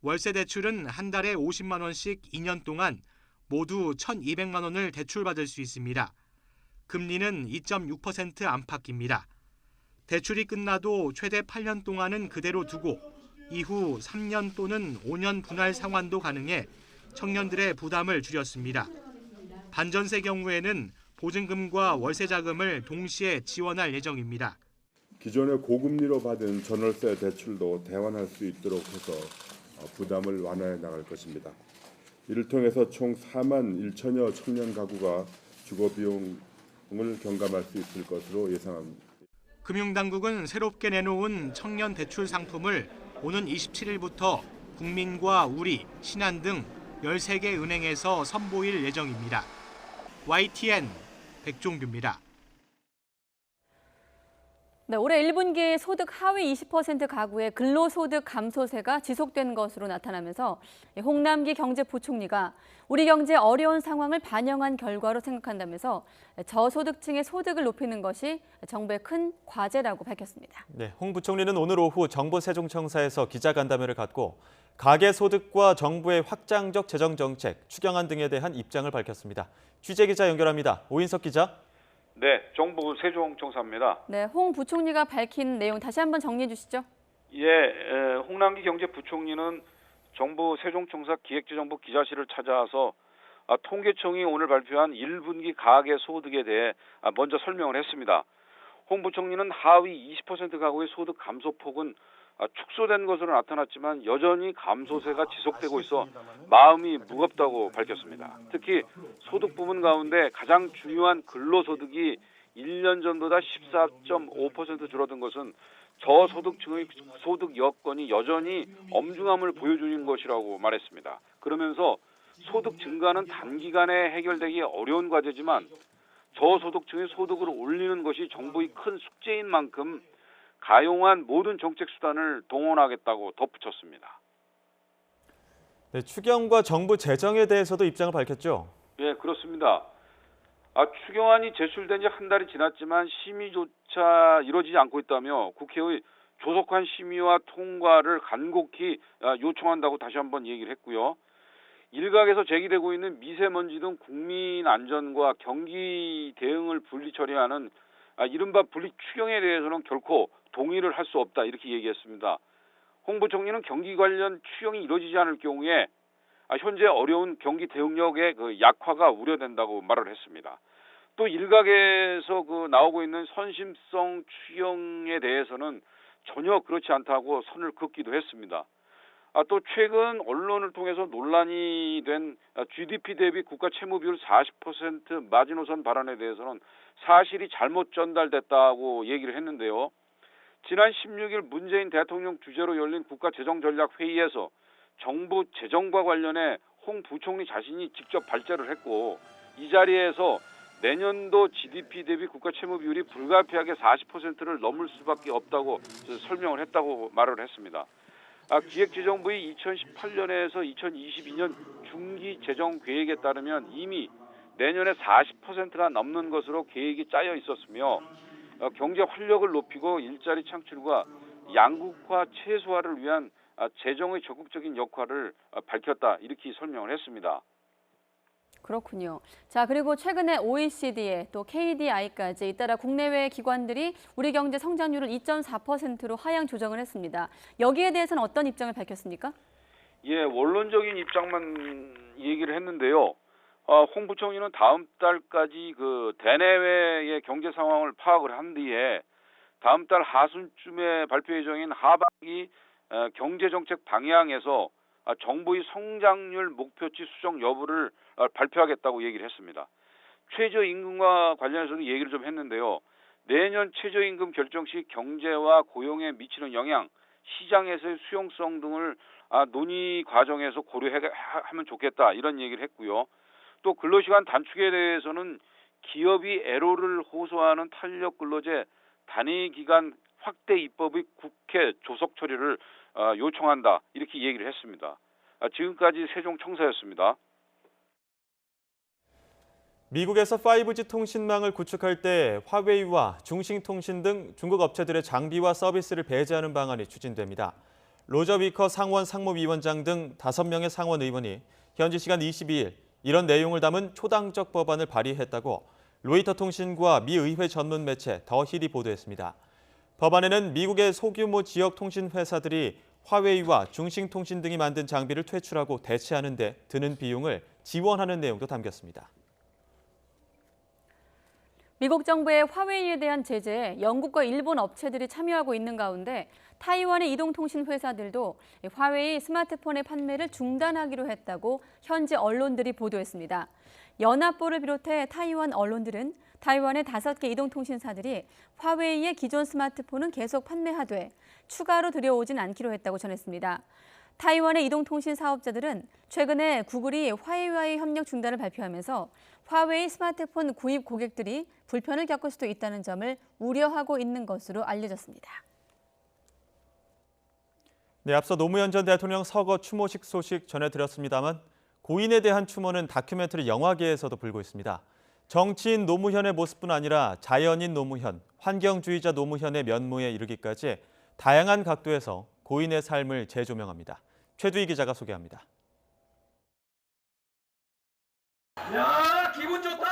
월세 대출은 한 달에 50만 원씩 2년 동안 모두 1,200만 원을 대출받을 수 있습니다. 금리는 2.6% 안팎입니다. 대출이 끝나도 최대 8년 동안은 그대로 두고 이후 3년 또는 5년 분할 상환도 가능해 청년들의 부담을 줄였습니다. 반전세 경우에는 보증금과 월세 자금을 동시에 지원할 예정입니다. 기존의 고금리로 받은 전월세 대출도 대환할 수 있도록 해서 부담을 완화해 나갈 것입니다. 이를 통해서 총 4만 1천여 청년 가구가 주거 비용을 경감할 수 있을 것으로 예상합니다. 금융당국은 새롭게 내놓은 청년 대출 상품을 오는 27일부터 국민과 우리, 신한 등 13개 은행에서 선보일 예정입니다. YTN 백종규입니다. 네, 올해 1분기 소득 하위 20% 가구의 근로소득 감소세가 지속된 것으로 나타나면서 홍남기 경제부총리가 우리 경제의 어려운 상황을 반영한 결과로 생각한다면서 저소득층의 소득을 높이는 것이 정부의 큰 과제라고 밝혔습니다. 네, 홍 부총리는 오늘 오후 정부 세종청사에서 기자간담회를 갖고 가계소득과 정부의 확장적 재정정책, 추경안 등에 대한 입장을 밝혔습니다. 취재기자 연결합니다. 오인석 기자. 네, 정부 세종청사입니다. 네, 홍 부총리가 밝힌 내용 다시 한번 정리해 주시죠. 예, 홍남기 경제부총리는 정부 세종청사 기획재정부 기자실을 찾아와서 통계청이 오늘 발표한 1분기 가계소득에 대해 먼저 설명을 했습니다. 홍 부총리는 하위 20% 가구의 소득 감소폭은 축소된 것으로 나타났지만 여전히 감소세가 지속되고 있어 마음이 무겁다고 밝혔습니다. 특히 소득 부분 가운데 가장 중요한 근로소득이 1년 전보다 14.5% 줄어든 것은 저소득층의 소득 여건이 여전히 엄중함을 보여주는 것이라고 말했습니다. 그러면서 소득 증가는 단기간에 해결되기 어려운 과제지만 저소득층의 소득을 올리는 것이 정부의 큰 숙제인 만큼 가용한 모든 정책 수단을 동원하겠다고 덧붙였습니다. 네, 추경과 정부 재정에 대해서도 입장을 밝혔죠? 예, 그렇습니다. 추경안이 제출된 지 한 달이 지났지만 심의조차 이루어지지 않고 있다며 국회의 조속한 심의와 통과를 간곡히 요청한다고 다시 한번 얘기를 했고요. 일각에서 제기되고 있는 미세먼지 등 국민 안전과 경기 대응을 분리 처리하는 이른바 분리 추경에 대해서는 결코 동의를 할 수 없다 이렇게 얘기했습니다. 홍 부총리는 경기 관련 추경이 이루어지지 않을 경우에 현재 어려운 경기 대응력의 약화가 우려된다고 말을 했습니다. 또 일각에서 나오고 있는 선심성 추경에 대해서는 전혀 그렇지 않다고 선을 긋기도 했습니다. 또 최근 언론을 통해서 논란이 된 GDP 대비 국가 채무 비율 40% 마지노선 발언에 대해서는 사실이 잘못 전달됐다고 얘기를 했는데요. 지난 16일 문재인 대통령 주재로 열린 국가재정전략회의에서 정부 재정과 관련해 홍 부총리 자신이 직접 발제를 했고 이 자리에서 내년도 GDP 대비 국가 채무 비율이 불가피하게 40%를 넘을 수밖에 없다고 설명을 했다고 말을 했습니다. 기획재정부의 2018년에서 2022년 중기 재정 계획에 따르면 이미 내년에 40%가 넘는 것으로 계획이 짜여 있었으며 경제 활력을 높이고 일자리 창출과 양극화 최소화를 위한 재정의 적극적인 역할을 밝혔다 이렇게 설명을 했습니다. 그렇군요. 자, 그리고 최근에 OECD에 또 KDI까지 잇따라 국내외 기관들이 우리 경제 성장률을 2.4%로 하향 조정을 했습니다. 여기에 대해서는 어떤 입장을 밝혔습니까? 예, 원론적인 입장만 얘기를 했는데요. 홍 부총리는 다음 달까지 대내외의 경제 상황을 파악을 한 뒤에 다음 달 하순쯤에 발표 예정인 하반기 경제정책 방향에서 정부의 성장률 목표치 수정 여부를 발표하겠다고 얘기를 했습니다. 최저임금과 관련해서도 얘기를 좀 했는데요. 내년 최저임금 결정 시 경제와 고용에 미치는 영향, 시장에서의 수용성 등을 논의 과정에서 고려하면 좋겠다 이런 얘기를 했고요. 또 근로시간 단축에 대해서는 기업이 애로를 호소하는 탄력 근로제 단위 기간 확대 입법의 국회 조속 처리를 요청한다 이렇게 얘기를 했습니다. 지금까지 세종청사였습니다. 미국에서 5G 통신망을 구축할 때 화웨이와 중兴통신 등 중국 업체들의 장비와 서비스를 배제하는 방안이 추진됩니다. 로저 위커 상원 상무위원장 등 5명의 상원 의원이 현지 시간 22일 이런 내용을 담은 초당적 법안을 발의했다고 로이터 통신과 미 의회 전문 매체 더 힐이 보도했습니다. 법안에는 미국의 소규모 지역 통신 회사들이 화웨이와 중兴통신 등이 만든 장비를 퇴출하고 대체하는 데 드는 비용을 지원하는 내용도 담겼습니다. 미국 정부의 화웨이에 대한 제재에 영국과 일본 업체들이 참여하고 있는 가운데 타이완의 이동통신 회사들도 화웨이 스마트폰의 판매를 중단하기로 했다고 현지 언론들이 보도했습니다. 연합보를 비롯해 타이완 언론들은 타이완의 5개 이동통신사들이 화웨이의 기존 스마트폰은 계속 판매하되 추가로 들여오진 않기로 했다고 전했습니다. 타이완의 이동통신 사업자들은 최근에 구글이 화웨이와의 협력 중단을 발표하면서 화웨이 스마트폰 구입 고객들이 불편을 겪을 수도 있다는 점을 우려하고 있는 것으로 알려졌습니다. 네, 앞서 노무현 전 대통령 서거 추모식 소식 전해드렸습니다만 고인에 대한 추모는 다큐멘터리 영화계에서도 불고 있습니다. 정치인 노무현의 모습뿐 아니라 자연인 노무현, 환경주의자 노무현의 면모에 이르기까지 다양한 각도에서 고인의 삶을 재조명합니다. 최두희 기자가 소개합니다. 야, 기분 좋다!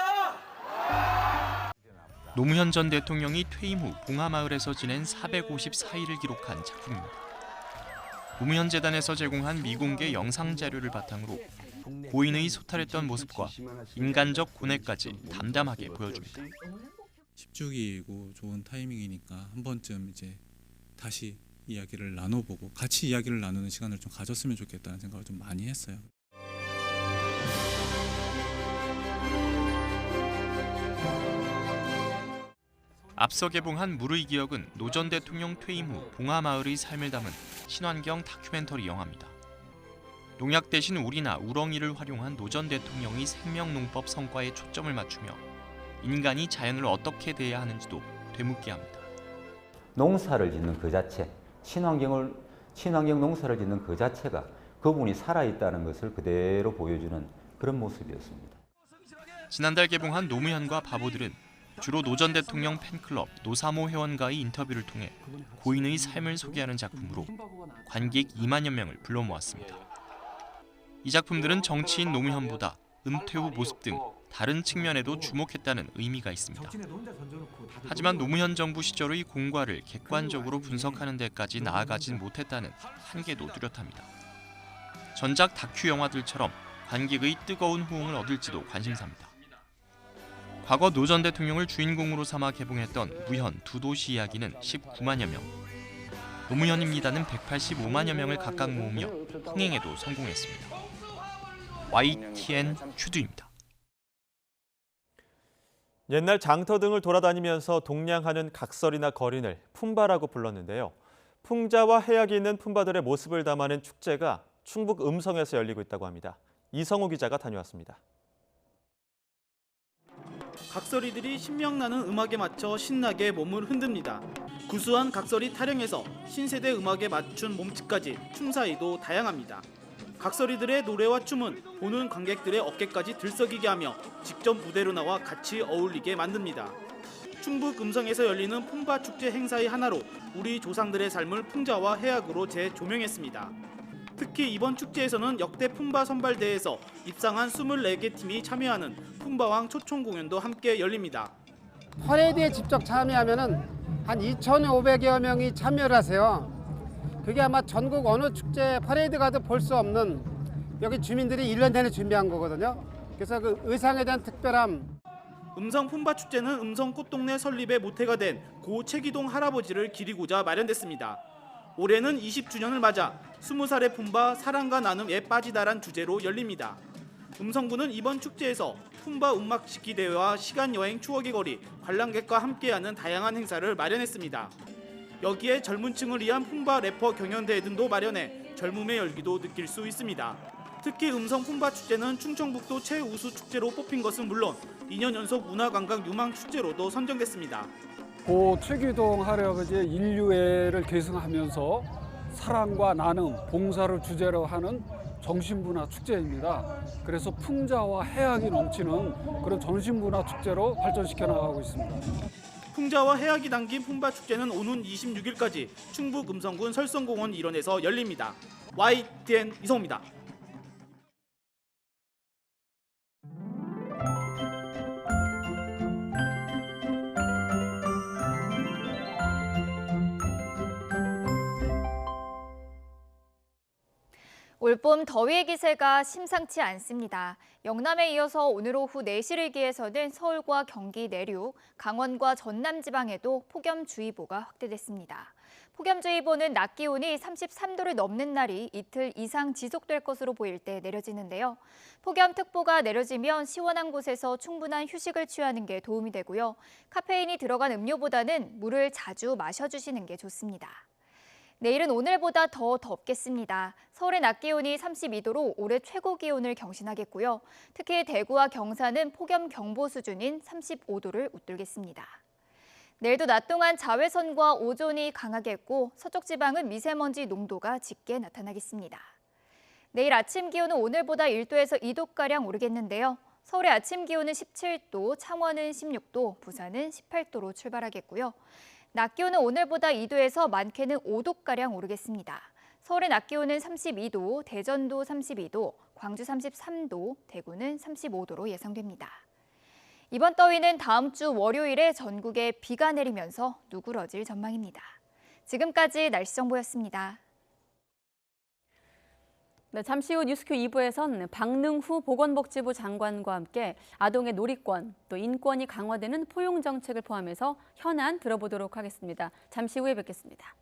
노무현 전 대통령이 퇴임 후 봉하마을에서 지낸 454일을 기록한 작품입니다. 노무현 재단에서 제공한 미공개 영상 자료를 바탕으로 고인의 소탈했던 모습과 인간적 고뇌까지 담담하게 보여줍니다. 10주기이고 좋은 타이밍이니까 한 번쯤 이제 다시 이야기를 나눠보고 같이 이야기를 나누는 시간을 좀 가졌으면 좋겠다는 생각을 좀 많이 했어요. 앞서 개봉한 물의 기억은 노 전 대통령 퇴임 후 봉하마을의 삶을 담은 친환경 다큐멘터리 영화입니다. 농약 대신 우리나 우렁이를 활용한 노 전 대통령의 생명농법 성과에 초점을 맞추며 인간이 자연을 어떻게 대해야 하는지도 되묻게 합니다. 농사를 짓는 그 자체, 친환경 농사를 짓는 그 자체가 그분이 살아있다는 것을 그대로 보여주는 그런 모습이었습니다. 지난달 개봉한 노무현과 바보들은 주로 노 전 대통령 팬클럽 노사모 회원과의 인터뷰를 통해 고인의 삶을 소개하는 작품으로 관객 2만여 명을 불러 모았습니다. 이 작품들은 정치인 노무현보다 은퇴 후 모습 등 다른 측면에도 주목했다는 의미가 있습니다. 하지만 노무현 정부 시절의 공과를 객관적으로 분석하는 데까지 나아가진 못했다는 한계도 뚜렷합니다. 전작 다큐 영화들처럼 관객의 뜨거운 호응을 얻을지도 관심사입니다. 과거 노 전 대통령을 주인공으로 삼아 개봉했던 무현 두 도시 이야기는 19만여 명, 노무현입니다는 185만여 명을 각각 모으며 흥행에도 성공했습니다. YTN 최두입니다. 옛날 장터 등을 돌아다니면서 동냥하는 각설이나 거린을 품바라고 불렀는데요. 풍자와 해악이 있는 품바들의 모습을 담아낸 축제가 충북 음성에서 열리고 있다고 합니다. 이성우 기자가 다녀왔습니다. 각설이들이 신명나는 음악에 맞춰 신나게 몸을 흔듭니다. 구수한 각설이 타령에서 신세대 음악에 맞춘 몸짓까지 춤사위도 다양합니다. 각설이들의 노래와 춤은 보는 관객들의 어깨까지 들썩이게 하며 직접 무대로 나와 같이 어울리게 만듭니다. 충북 음성에서 열리는 풍바 축제 행사의 하나로 우리 조상들의 삶을 풍자와 해악으로 재조명했습니다. 특히 이번 축제에서는 역대 품바 선발대회에서 입상한 24개 팀이 참여하는 품바왕 초청 공연도 함께 열립니다. 퍼레이드에 직접 참여하면은 한 2,500여 명이 참여를 하세요. 그게 아마 전국 어느 축제 퍼레이드 가도 볼 수 없는 여기 주민들이 1년 내내 준비한 거거든요. 그래서 그 의상에 대한 특별함. 음성 품바 축제는 음성 꽃동네 설립의 모태가 된 고 최기동 할아버지를 기리고자 마련됐습니다. 올해는 20주년을 맞아 20살의 품바 사랑과 나눔에 빠지다란 주제로 열립니다. 음성군은 이번 축제에서 품바 음악 짓기 대회와 시간여행 추억의 거리, 관람객과 함께하는 다양한 행사를 마련했습니다. 여기에 젊은 층을 위한 품바 래퍼 경연대회 등도 마련해 젊음의 열기도 느낄 수 있습니다. 특히 음성 품바 축제는 충청북도 최우수 축제로 뽑힌 것은 물론 2년 연속 문화관광 유망 축제로도 선정됐습니다. 고 최기동 할아버지의 인류애를 계승하면서 사랑과 나눔, 봉사를 주제로 하는 정신문화 축제입니다. 그래서 풍자와 해악이 넘치는 그런 정신문화 축제로 발전시켜 나가고 있습니다. 풍자와 해악이 담긴 품바 축제는 오는 26일까지 충북 음성군 설성공원 일원에서 열립니다. YTN 이성입니다. 올봄 더위의 기세가 심상치 않습니다. 영남에 이어서 오늘 오후 4시를 기해서는 서울과 경기 내륙, 강원과 전남 지방에도 폭염주의보가 확대됐습니다. 폭염주의보는 낮 기온이 33도를 넘는 날이 이틀 이상 지속될 것으로 보일 때 내려지는데요. 폭염특보가 내려지면 시원한 곳에서 충분한 휴식을 취하는 게 도움이 되고요. 카페인이 들어간 음료보다는 물을 자주 마셔주시는 게 좋습니다. 내일은 오늘보다 더 덥겠습니다. 서울의 낮 기온이 32도로 올해 최고 기온을 경신하겠고요. 특히 대구와 경산은 폭염 경보 수준인 35도를 웃돌겠습니다. 내일도 낮 동안 자외선과 오존이 강하겠고 서쪽 지방은 미세먼지 농도가 짙게 나타나겠습니다. 내일 아침 기온은 오늘보다 1도에서 2도가량 오르겠는데요. 서울의 아침 기온은 17도, 창원은 16도, 부산은 18도로 출발하겠고요. 낮 기온은 오늘보다 2도에서 많게는 5도가량 오르겠습니다. 서울의 낮 기온은 32도, 대전도 32도, 광주 33도, 대구는 35도로 예상됩니다. 이번 더위는 다음 주 월요일에 전국에 비가 내리면서 누그러질 전망입니다. 지금까지 날씨 정보였습니다. 네, 잠시 후 뉴스큐 2부에선 박능후 보건복지부 장관과 함께 아동의 놀이권, 또 인권이 강화되는 포용 정책을 포함해서 현안 들어보도록 하겠습니다. 잠시 후에 뵙겠습니다.